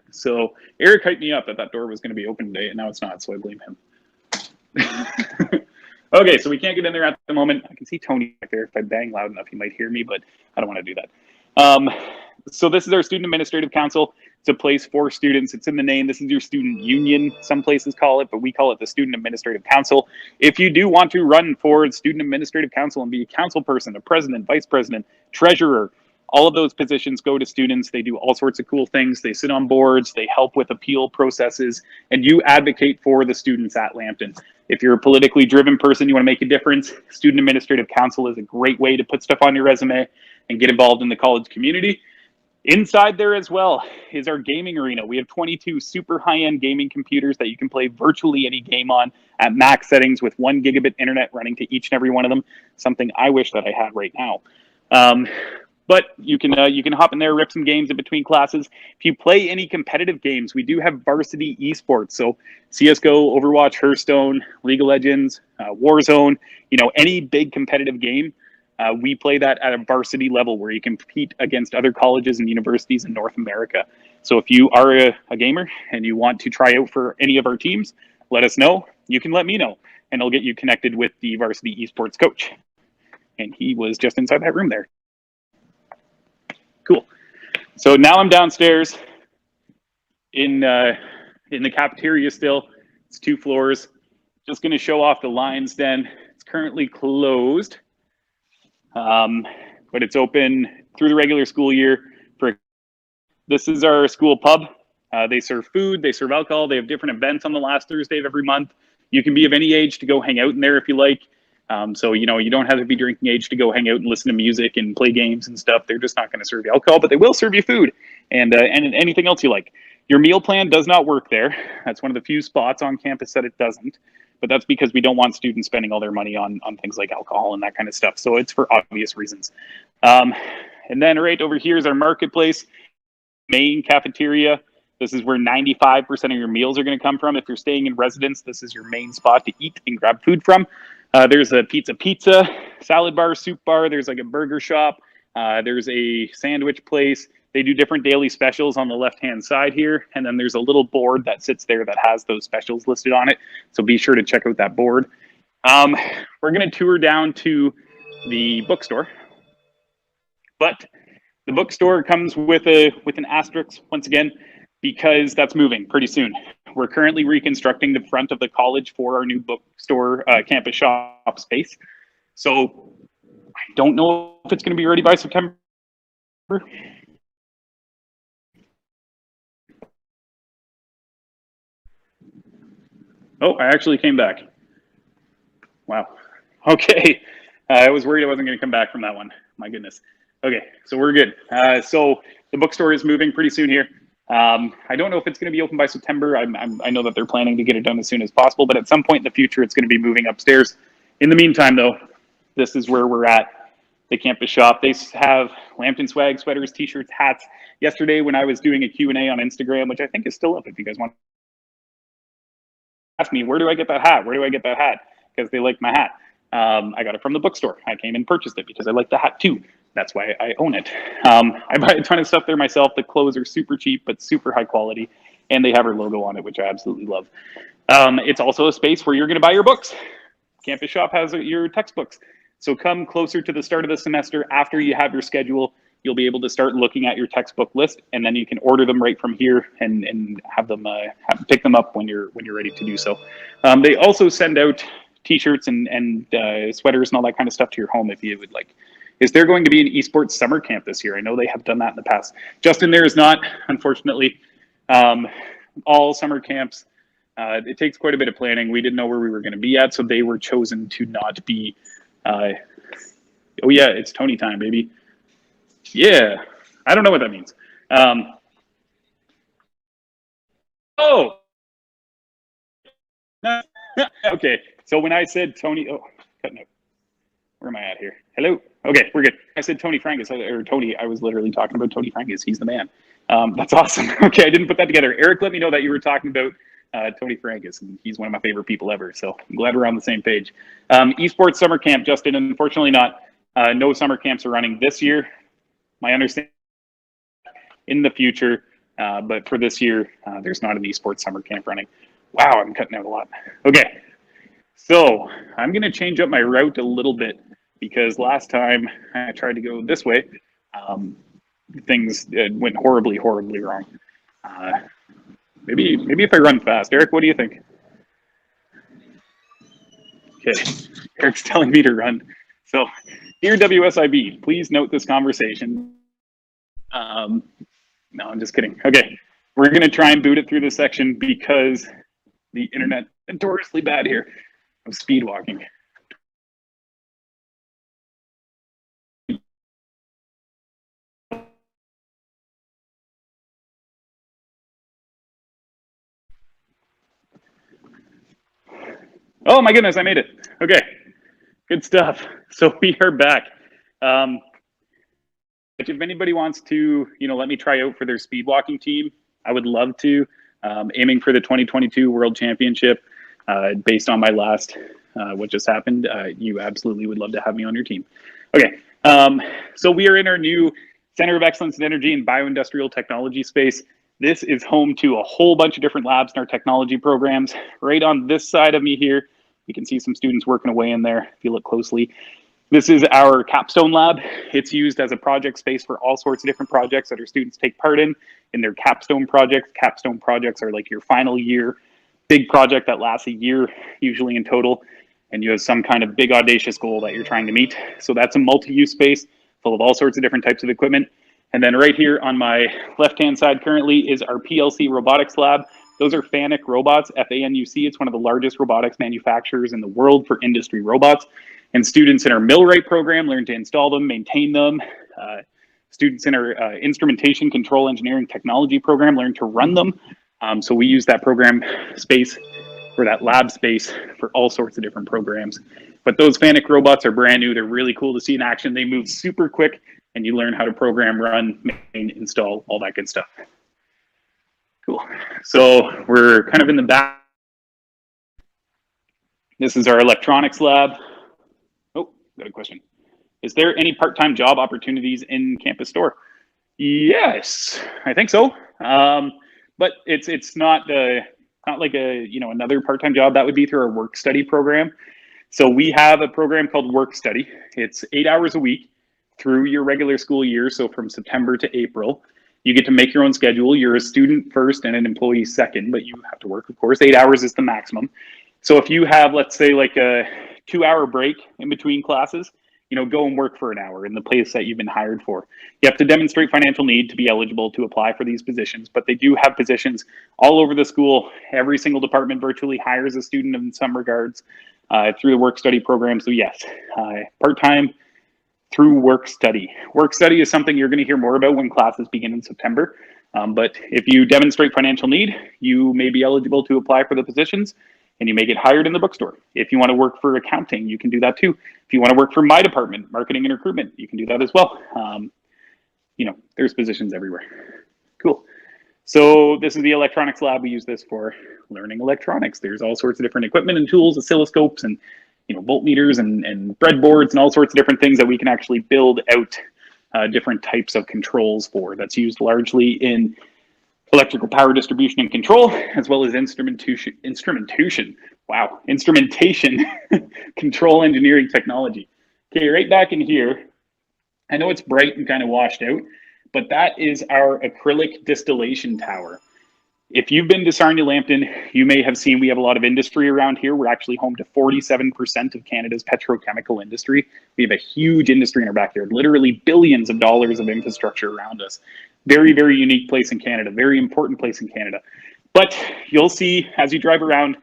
So Eric hyped me up that door was going to be open today, and now it's not, so I blame him. Okay, so we can't get in there at the moment. I can see Tony back there. If I bang loud enough, he might hear me, but I don't want to do that. So this is our Student Administrative Council. It's a place for students. It's in the name. This is your student union, some places call it, but we call it the Student Administrative Council. If you do want to run for the Student Administrative Council and be a council person, a president, vice president, treasurer, all of those positions go to students. They do all sorts of cool things. They sit on boards, they help with appeal processes, and you advocate for the students at Lambton. If you're a politically driven person, you want to make a difference, Student Administrative Council is a great way to put stuff on your resume and get involved in the college community. Inside there as well is our gaming arena. We have 22 super high-end gaming computers that you can play virtually any game on at max settings with 1 gigabit internet running to each and every one of them, something I wish that I had right now. But you can hop in there, rip some games in between classes. If you play any competitive games, we do have varsity esports. So CSGO, Overwatch, Hearthstone, League of Legends, Warzone, any big competitive game, we play that at a varsity level where you compete against other colleges and universities in North America. So if you are a gamer and you want to try out for any of our teams, let us know. You can let me know, and I'll get you connected with the varsity esports coach. And he was just inside that room there. Cool. So now I'm downstairs in the cafeteria still. It's 2 floors. Just going to show off the Lions Den. It's currently closed, but it's open through the regular school year. This is our school pub. They serve food. They serve alcohol. They have different events on the last Thursday of every month. You can be of any age to go hang out in there if you like. So, you don't have to be drinking age to go hang out and listen to music and play games and stuff. They're just not going to serve you alcohol, but they will serve you food and anything else you like. Your meal plan does not work there. That's one of the few spots on campus that it doesn't, but that's because we don't want students spending all their money on things like alcohol and that kind of stuff. So it's for obvious reasons. And then right over here is our marketplace, main cafeteria. This is where 95% of your meals are going to come from. If you're staying in residence, this is your main spot to eat and grab food from. There's a pizza, salad bar, soup bar. There's like a burger shop. There's a sandwich place. They do different daily specials on the left-hand side here. And then there's a little board that sits there that has those specials listed on it. So be sure to check out that board. We're going to tour down to the bookstore. But the bookstore comes with an asterisk, once again, because that's moving pretty soon. We're currently reconstructing the front of the college for our new bookstore campus shop space. So I don't know if it's going to be ready by September. Oh, I actually came back. Wow. Okay. I was worried I wasn't going to come back from that one. My goodness. Okay, so we're good. So the bookstore is moving pretty soon here. I don't know if it's going to be open by September. I know that they're planning to get it done as soon as possible, but at some point in the future, it's going to be moving upstairs. In the meantime, though, this is where we're at, the campus shop. They have Lambton swag, sweaters, t-shirts, hats. Yesterday, when I was doing a Q&A on Instagram, which I think is still up if you guys want to ask me, where do I get that hat? Where do I get that hat? Because they like my hat. I got it from the bookstore. I came and purchased it because I like the hat too. That's why I own it. I buy a ton of stuff there myself. The clothes are super cheap, but super high quality. And they have our logo on it, which I absolutely love. It's also a space where you're going to buy your books. Campus Shop has your textbooks. So come closer to the start of the semester after you have your schedule. You'll be able to start looking at your textbook list, and then you can order them right from here and have them pick them up when you're ready to do so. They also send out t-shirts and sweaters and all that kind of stuff to your home if you would like. Is there going to be an esports summer camp this year? I know they have done that in the past. Justin, there is not, unfortunately. All summer camps, it takes quite a bit of planning. We didn't know where we were going to be at, so they were chosen to not be. Oh yeah, it's Tony time, baby. Yeah, I don't know what that means. Oh, okay. So when I said Tony, cut note. Where am I at here? Hello. Okay, we're good. I said Tony Frangus, or Tony. I was literally talking about Tony Frangus. He's the man. That's awesome. Okay, I didn't put that together. Eric let me know that you were talking about Tony Frankus, and he's one of my favorite people ever. So I'm glad we're on the same page. Esports summer camp, Justin, unfortunately not. No summer camps are running this year. My understanding in the future, but for this year, there's not an esports summer camp running. Wow, I'm cutting out a lot. Okay, so I'm going to change up my route a little bit because last time I tried to go this way, things went horribly wrong. Maybe if I run fast. Eric, what do you think? Okay, Eric's telling me to run. So, dear WSIB, please note this conversation. No, I'm just kidding. Okay, we're going to try and boot it through this section because the internet is notoriously bad here. I'm speed walking. Oh my goodness, I made it. Okay, good stuff. So we are back. If anybody wants to, let me try out for their speed walking team, I would love to. Aiming for the 2022 World Championship, based on my last, what just happened, you absolutely would love to have me on your team. Okay, so we are in our new Center of Excellence in Energy and Bioindustrial Technology space. This is home to a whole bunch of different labs in our technology programs. Right on this side of me here, you can see some students working away in there if you look closely. This is our capstone lab. It's used as a project space for all sorts of different projects that our students take part in their capstone projects. Capstone projects are like your final year big project that lasts a year, usually in total, and you have some kind of big audacious goal that you're trying to meet. So that's a multi-use space full of all sorts of different types of equipment. And then right here on my left-hand side currently is our PLC robotics lab. Those are FANUC robots, F-A-N-U-C. It's one of the largest robotics manufacturers in the world for industry robots. And students in our millwright program learn to install them, maintain them. Students in our instrumentation control engineering technology program learn to run them. So we use that program space for that lab space for all sorts of different programs. But those FANUC robots are brand new. They're really cool to see in action. They move super quick, and you learn how to program, run, maintain, install, all that good stuff. Cool. So we're kind of in the back. This is our electronics lab. Oh, got a question. Is there any part-time job opportunities in Campus Store? Yes, I think so. But it's not like another part-time job. That would be through our work study program. So we have a program called Work Study. It's 8 hours a week through your regular school year. So from September to April, you get to make your own schedule. You're a student first and an employee second, but you have to work, of course. 8 hours is the maximum. So if you have, let's say, like a 2-hour break in between classes, go and work for an hour in the place that you've been hired for. You have to demonstrate financial need to be eligible to apply for these positions, but they do have positions all over the school. Every single department virtually hires a student in some regards through the work study program. So yes, part-time through work study. Work study is something you're going to hear more about when classes begin in September. But if you demonstrate financial need, you may be eligible to apply for the positions, and you may get hired in the bookstore. If you want to work for accounting, you can do that too. If you want to work for my department, marketing and recruitment, you can do that as well. There's positions everywhere. Cool. So this is the electronics lab. We use this for learning electronics. There's all sorts of different equipment and tools, oscilloscopes and voltmeters and breadboards and all sorts of different things that we can actually build out different types of controls for. That's used largely in electrical power distribution and control, as well as instrumentation, control engineering technology. Okay, right back in here, I know it's bright and kind of washed out, but that is our acrylic distillation tower. If you've been to Sarnia Lambton, you may have seen we have a lot of industry around here. We're actually home to 47% of Canada's petrochemical industry. We have a huge industry in our backyard, literally billions of dollars of infrastructure around us. Very, very unique place in Canada, very important place in Canada. But you'll see as you drive around,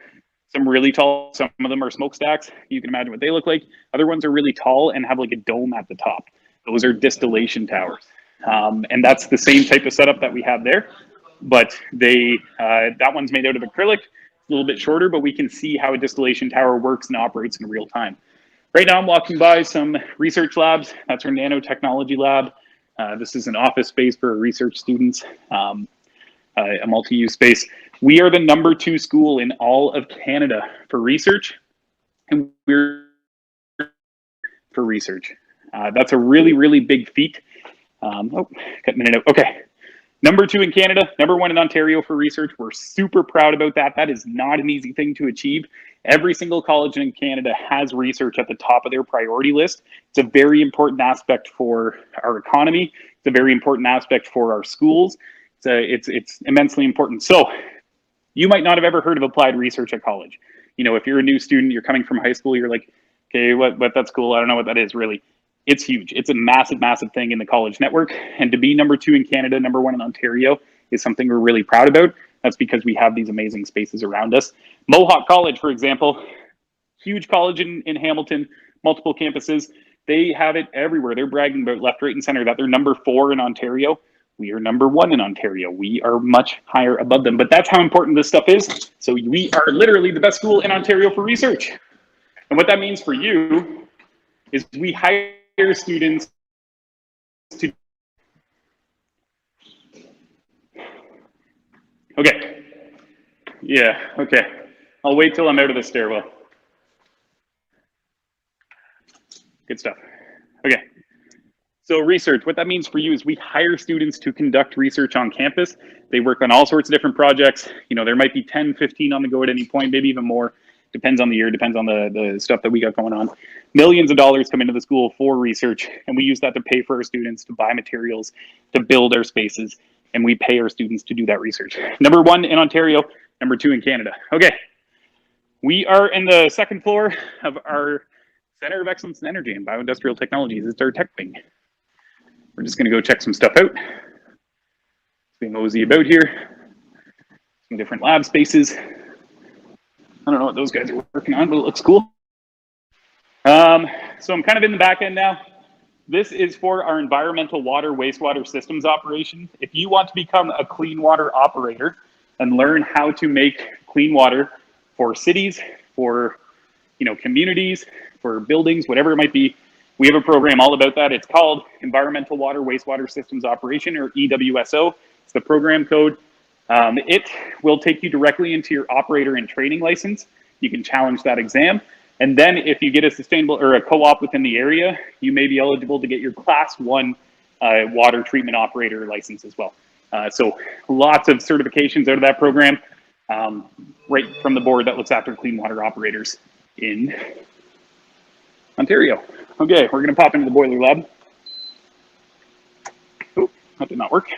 some really tall, some of them are smokestacks. You can imagine what they look like. Other ones are really tall and have like a dome at the top. Those are distillation towers. And that's the same type of setup that we have there. But that one's made out of acrylic, a little bit shorter, but we can see how a distillation tower works and operates in real time. Right now I'm walking by some research labs. That's our nanotechnology lab. This is an office space for research students, a multi-use space. We are the #2 school in all of Canada for research, and we're for research. That's a really, really big feat. Cutting it out. Okay. #2 in Canada, #1 in Ontario for research. We're super proud about that. That is not an easy thing to achieve. Every single college in Canada has research at the top of their priority list. It's a very important aspect for our economy. It's a very important aspect for our schools. It's immensely important. So you might not have ever heard of applied research at college. You know, if you're a new student, you're coming from high school, you're like, okay, what that's cool. I don't know what that is really. It's huge. It's a massive, massive thing in the college network. And to be #2 in Canada, #1 in Ontario is something we're really proud about. That's because we have these amazing spaces around us. Mohawk College, for example, huge college in Hamilton, multiple campuses. They have it everywhere. They're bragging about left, right, and center that they're #4 in Ontario. We are #1 in Ontario. We are much higher above them. But that's how important this stuff is. So we are literally the best school in Ontario for research. And what that means for you is we hire students to. Okay. Yeah, okay. I'll wait till I'm out of the stairwell. Good stuff. Okay. So research, what that means for you is we hire students to conduct research on campus. They work on all sorts of different projects. You know, there might be 10, 15 on the go at any point, maybe even more. Depends on the year, depends on the stuff that we got going on. Millions of dollars come into the school for research, and we use that to pay for our students, to buy materials, to build our spaces, and we pay our students to do that research. #1 in Ontario, #2 in Canada. Okay, we are in the second floor of our Center of Excellence in Energy and Bioindustrial Technologies. It's our tech wing. We're just gonna go check some stuff out. Be mosey about here. Some different lab spaces. I don't know what those guys are working on, but it looks cool. So I'm kind of in the back end now. This is for our environmental water wastewater systems operation. If you want to become a clean water operator and learn how to make clean water for cities, for communities, for buildings, whatever it might be, we have a program all about that. It's called Environmental Water Wastewater Systems Operation, or EWSO. It's the program code. It will take you directly into your operator and training license. You can challenge that exam. And then if you get a sustainable or a co-op within the area, you may be eligible to get your Class 1 water treatment operator license as well. So lots of certifications out of that program, right from the board that looks after clean water operators in Ontario. Okay, we're gonna pop into the boiler lab. Oh, that did not work.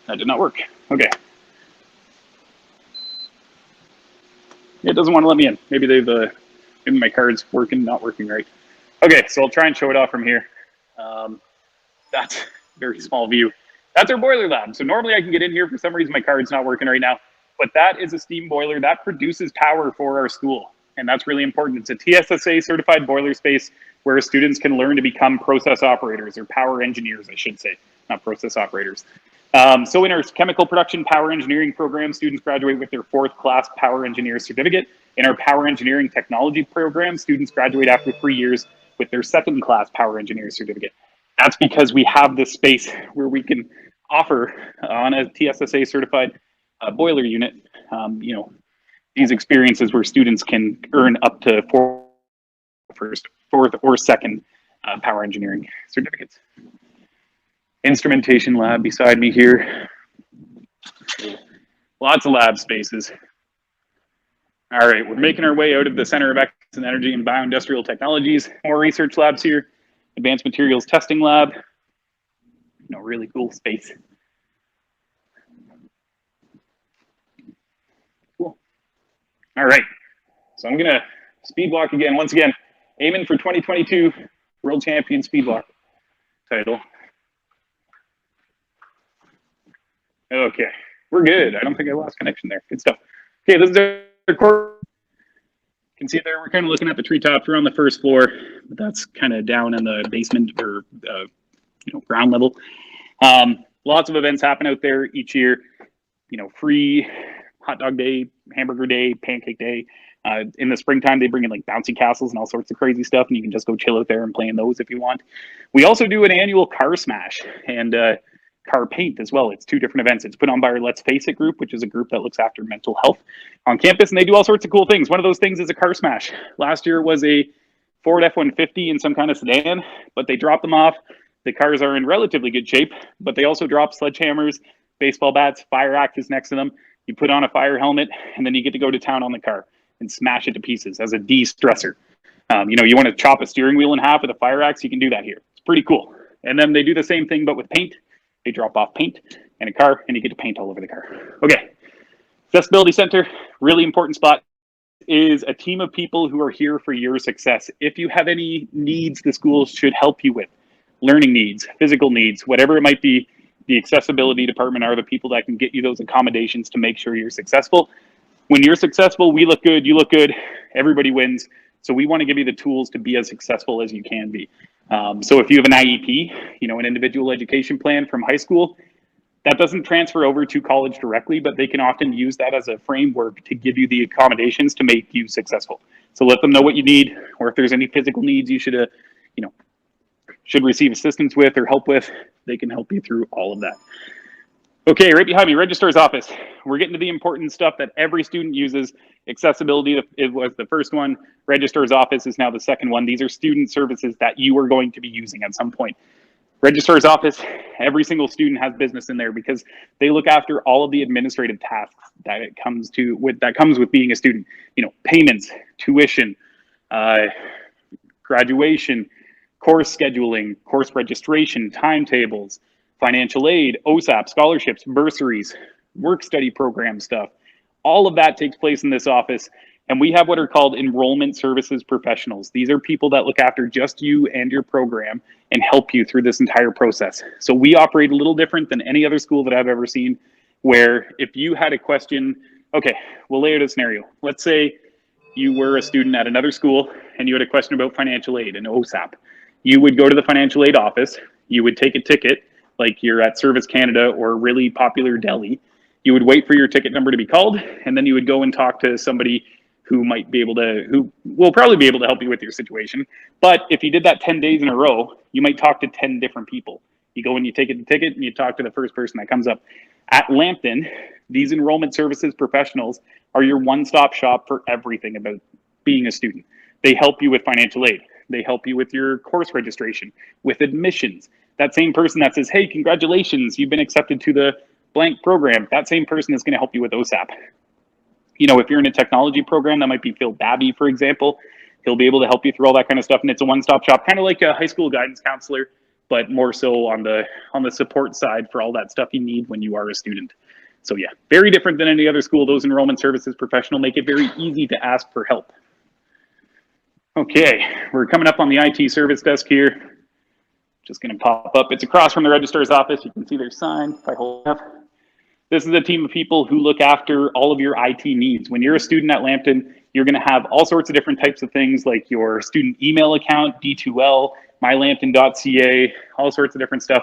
That did not work. Okay. It doesn't want to let me in. Maybe maybe my card's not working right. Okay, so I'll try and show it off from here. That's a very small view. That's our boiler lab. So normally I can get in here. For some reason, my card's not working right now. But that is a steam boiler that produces power for our school. And that's really important. It's a TSSA certified boiler space where students can learn to become process operators, or power engineers, I should say, not process operators. So in our chemical production power engineering program, students graduate with their 4th class power engineer certificate. In our power engineering technology program, students graduate after 3 years with their 2nd class power engineer certificate. That's because we have this space where we can offer on a TSSA certified boiler unit, these experiences where students can earn up to 4th or 2nd power engineering certificates. Instrumentation lab beside me here. Lots of lab spaces. All right, we're making our way out of the Center of Excellence in Energy and Bioindustrial Technologies. More research labs here. Advanced Materials Testing Lab. Really cool space. Cool. All right, so I'm gonna speed walk again. Once again, aiming for 2022 World Champion Speed Walk title. Okay, we're good. I don't think I lost connection there. Good stuff. Okay, this is our core. You can see there, we're kind of looking at the treetops. We're on the 1st floor, but that's kind of down in the basement or ground level. Lots of events happen out there each year. Free hot dog day, hamburger day, pancake day. In the springtime, they bring in like bouncy castles and all sorts of crazy stuff, and you can just go chill out there and play in those if you want. We also do an annual car smash, and car paint as well. It's 2 different events. It's put on by our Let's Face It group, which is a group that looks after mental health on campus, and they do all sorts of cool things. One of those things is a car smash. Last year was a Ford F-150 in some kind of sedan, but they dropped them off. The cars are in relatively good shape, but they also drop sledgehammers, baseball bats, fire axes next to them. You put on a fire helmet, and then you get to go to town on the car and smash it to pieces as a de-stressor. You want to chop a steering wheel in half with a fire axe, you can do that here. It's pretty cool. And then they do the same thing, but with paint. They drop off paint and a car, and you get to paint all over the car. Okay, accessibility center, really important spot, is a team of people who are here for your success. If you have any needs the school should help you with, learning needs, physical needs, whatever it might be, the accessibility department are the people that can get you those accommodations to make sure you're successful. When you're successful, we look good, you look good, everybody wins. So we want to give you the tools to be as successful as you can be. So if you have an IEP, an individual education plan from high school, that doesn't transfer over to college directly, but they can often use that as a framework to give you the accommodations to make you successful. So let them know what you need, or if there's any physical needs you should receive assistance with or help with, they can help you through all of that. Okay, right behind me, registrar's office. We're getting to the important stuff that every student uses. Accessibility, it was the first one. Registrar's office is now the second one. These are student services that you are going to be using at some point. Registrar's office, every single student has business in there because they look after all of the administrative tasks that comes with being a student. Payments, tuition, graduation, course scheduling, course registration, timetables, financial aid, OSAP, scholarships, bursaries, work study program stuff. All of that takes place in this office. And we have what are called enrollment services professionals. These are people that look after just you and your program and help you through this entire process. So we operate a little different than any other school that I've ever seen, where if you had a question, okay, we'll lay out a scenario. Let's say you were a student at another school and you had a question about financial aid and OSAP. You would go to the financial aid office, you would take a ticket, like you're at Service Canada or a really popular deli. You would wait for your ticket number to be called, and then you would go and talk to somebody who will probably be able to help you with your situation. But if you did that 10 days in a row, you might talk to 10 different people. You go and you take the ticket and you talk to the first person that comes up. At Lambton, these enrollment services professionals are your one-stop shop for everything about being a student. They help you with financial aid. They help you with your course registration, with admissions. That same person that says, hey, congratulations, you've been accepted to the blank program, that same person is going to help you with OSAP. If you're in a technology program, that might be Phil Babby, for example. He'll be able to help you through all that kind of stuff. And it's a one-stop shop, kind of like a high school guidance counselor, but more so on the support side for all that stuff you need when you are a student. So yeah, very different than any other school. Those enrollment services professional make it very easy to ask for help. Okay, we're coming up on the IT service desk here. Just going to pop up. It's across from the registrar's office. You can see their sign if I hold it up. This is a team of people who look after all of your IT needs. When you're a student at Lambton, you're going to have all sorts of different types of things like your student email account, D2L, mylambton.ca, all sorts of different stuff.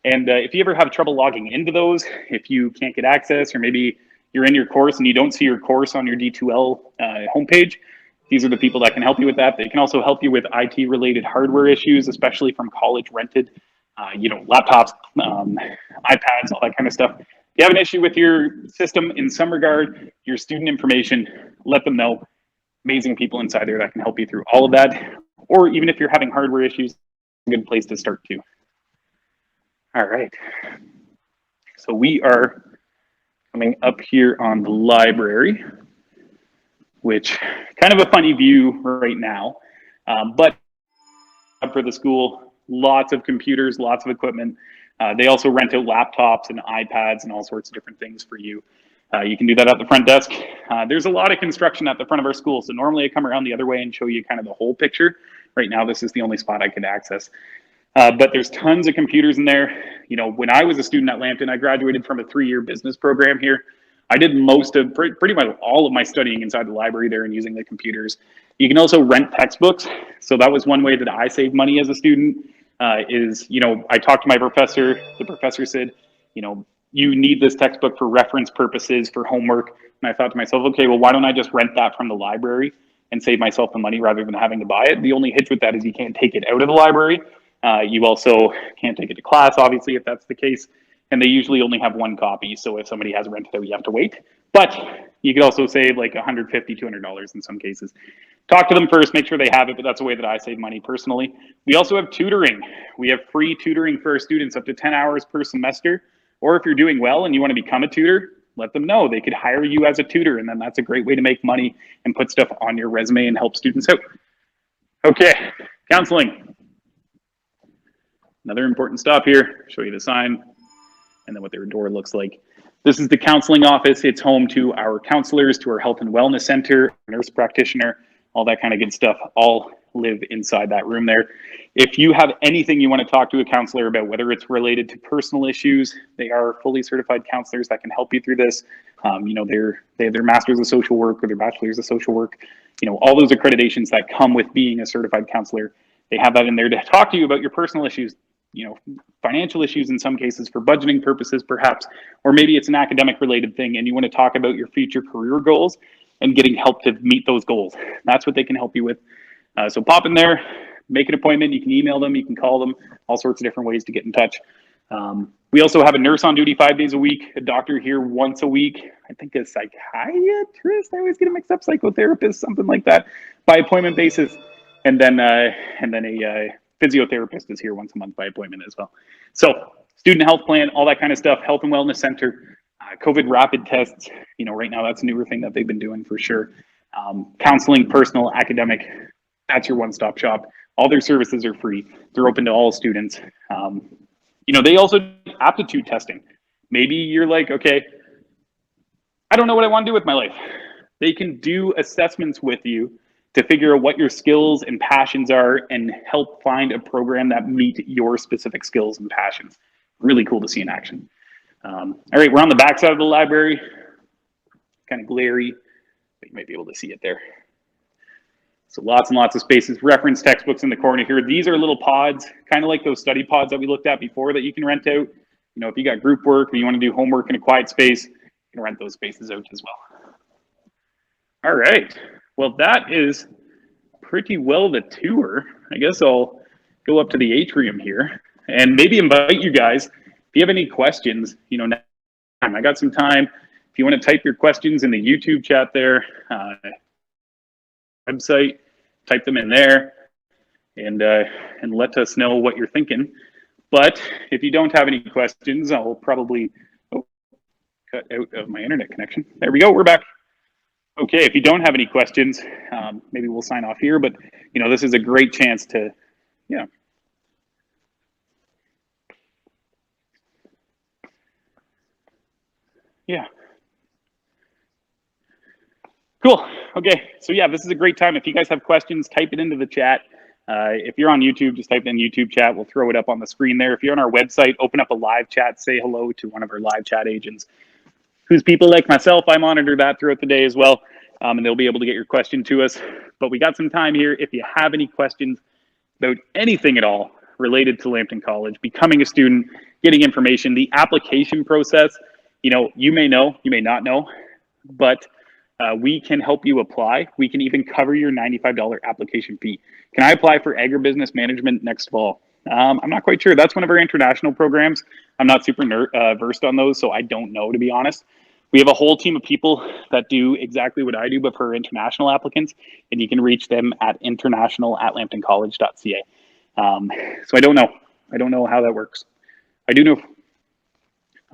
And if you ever have trouble logging into those, if you can't get access, or maybe you're in your course and you don't see your course on your D2L homepage, these are the people that can help you with that. They can also help you with IT-related hardware issues, especially from college rented, laptops, iPads, all that kind of stuff. If you have an issue with your system in some regard, your student information, let them know. Amazing people inside there that can help you through all of that. Or even if you're having hardware issues, a good place to start too. All right. So we are coming up here on the library, which kind of a funny view right now, but for the school, lots of computers, lots of equipment. They also rent out laptops and iPads and all sorts of different things for you. You can do that at the front desk. There's a lot of construction at the front of our school, so normally I come around the other way and show you kind of the whole picture. Right now, this is the only spot I could access. But there's tons of computers in there. When I was a student at Lambton, I graduated from a 3-year business program here. I did pretty much all of my studying inside the library there and using the computers. You can also rent textbooks. So that was one way that I saved money as a student. I talked to my professor. The professor said, you need this textbook for reference purposes, for homework. And I thought to myself, okay, well, why don't I just rent that from the library and save myself the money rather than having to buy it? The only hitch with that is you can't take it out of the library. You also can't take it to class, obviously, if that's the case. and they usually only have one copy. So if somebody has rented out, you have to wait. But you could also save like $150, $200 in some cases. Talk to them first, make sure they have it, but that's a way that I save money personally. We also have tutoring. We have free tutoring for our students up to 10 hours per semester. Or if you're doing well and you want to become a tutor, let them know. They could hire you as a tutor, and then that's a great way to make money and put stuff on your resume and help students out. Okay, counseling. Another important stop here, show you the sign and then what their door looks like. This is the counseling office. It's home to our counselors, to our health and wellness center, nurse practitioner, all that kind of good stuff, all live inside that room there. If you have anything you want to talk to a counselor about, whether it's related to personal issues, they are fully certified counselors that can help you through this. You know, they have their master's of social work or their bachelor's of social work. You know, all those accreditations that come with being a certified counselor, they have that in there to talk to you about your personal issues, you know, financial issues in some cases for budgeting purposes perhaps, or maybe it's an academic related thing and you want to talk about your future career goals and getting help to meet those goals. That's what they can help you with. So pop in there, make an appointment. You can email them, you can call them, all sorts of different ways to get in touch. We also have a nurse on duty 5 days a week, a doctor here once a week. I think a psychiatrist, I always get it mixed up, psychotherapist, something like that, by appointment basis. And then a physiotherapist is here once a month by appointment as well. So student health plan, all that kind of stuff, health and wellness center, COVID rapid tests. You know, right now that's a newer thing that they've been doing for sure. Counseling, personal, academic, that's your one-stop shop. All their services are free. They're open to all students. You know, they also do aptitude testing. Maybe you're like, okay, I don't know what I want to do with my life. They can do assessments with you to figure out what your skills and passions are and help find a program that meet your specific skills and passions. Really cool to see in action. All right, we're on the back side of the library. Kind of glary, but you might be able to see it there. So lots and lots of spaces, reference textbooks in the corner here. These are little pods, kind of like those study pods that we looked at before that you can rent out. You know, if you got group work or you want to do homework in a quiet space, you can rent those spaces out as well. All right, well, that is pretty well the tour. I guess I'll go up to the atrium here and maybe invite you guys, if you have any questions, you know, I got some time. If you want to type your questions in the YouTube chat there, website, type them in there and let us know what you're thinking. But if you don't have any questions, I'll probably cut out of my internet connection. There we go, we're back. Okay, if you don't have any questions, maybe we'll sign off here, but you know, this is a great chance to, yeah. Yeah. Cool. Okay. So yeah, this is a great time. If you guys have questions, type it into the chat. If you're on YouTube, just type in YouTube chat. We'll throw it up on the screen there. If you're on our website, open up a live chat, say hello to one of our live chat agents. Who's people like myself, I monitor that throughout the day as well. And they'll be able to get your question to us. But we got some time here. If you have any questions about anything at all related to Lambton College, becoming a student, getting information, the application process, you know, you may know, you may not know, but we can help you apply. We can even cover your $95 application fee. Can I apply for agribusiness management next fall? I'm not quite sure. That's one of our international programs. I'm not super versed on those, so I don't know, to be honest. We have a whole team of people that do exactly what I do, but for international applicants, and you can reach them at international@lambtoncollege.ca. So I don't know. I don't know how that works. I do know.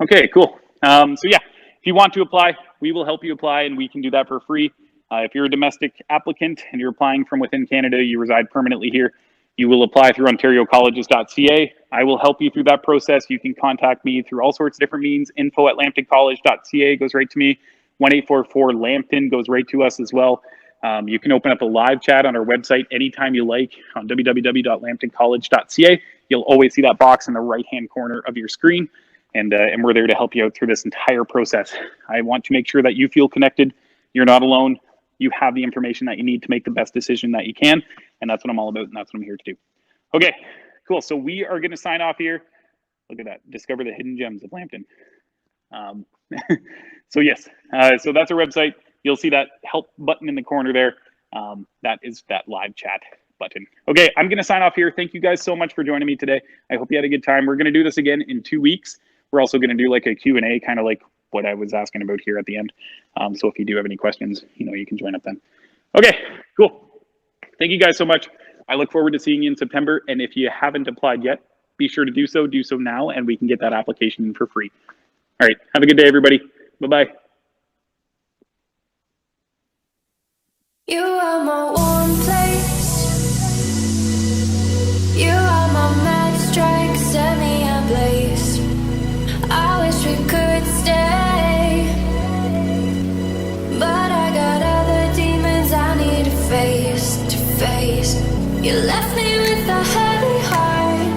Okay, cool. So yeah, if you want to apply, we will help you apply, and we can do that for free. If you're a domestic applicant and you're applying from within Canada, you reside permanently here, you will apply through ontariocolleges.ca. I will help you through that process. You can contact me through all sorts of different means. info@lambtoncollege.ca goes right to me. 1-844-LAMPTON goes right to us as well. You can open up a live chat on our website anytime you like on www.lambtoncollege.ca. You'll always see that box in the right-hand corner of your screen. And we're there to help you out through this entire process. I want to make sure that you feel connected. You're not alone. You have the information that you need to make the best decision that you can. And that's what I'm all about, and that's what I'm here to do. Okay, cool. So we are going to sign off here. Look at that. Discover the hidden gems of Lambton. So yes, so that's our website. You'll see that help button in the corner there. That is that live chat button. Okay, I'm going to sign off here. Thank you guys so much for joining me today. I hope you had a good time. We're going to do this again in 2 weeks. We're also going to do like a Q&A, kind of like what I was asking about here at the end. So if you do have any questions, you can join up then. Okay, cool. Thank you guys so much. I look forward to seeing you in September. And if you haven't applied yet, be sure to do so now, and we can get that application in for free. All right, have a good day, everybody. Bye-bye. You are my warm place. You are my mad strike, set me ablaze. I wish we could stay, but I got other demons I need to face. You left me with a heavy heart.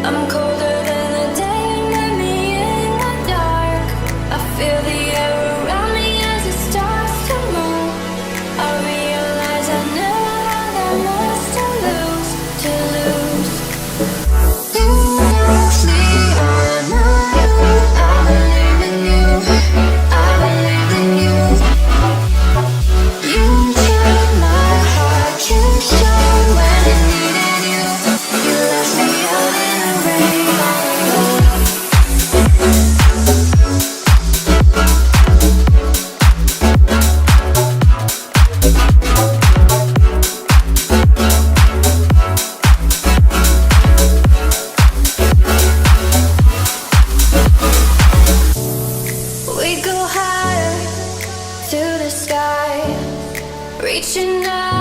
I'm colder than the day you met me in the dark. I feel the air around me as it starts to move. I realize I never had that much to lose. You knock me on, I believe in you. I believe in you. You took my heart, you showed when I needed you. You left me out in the rain all alone. We go higher to the sky, reaching out.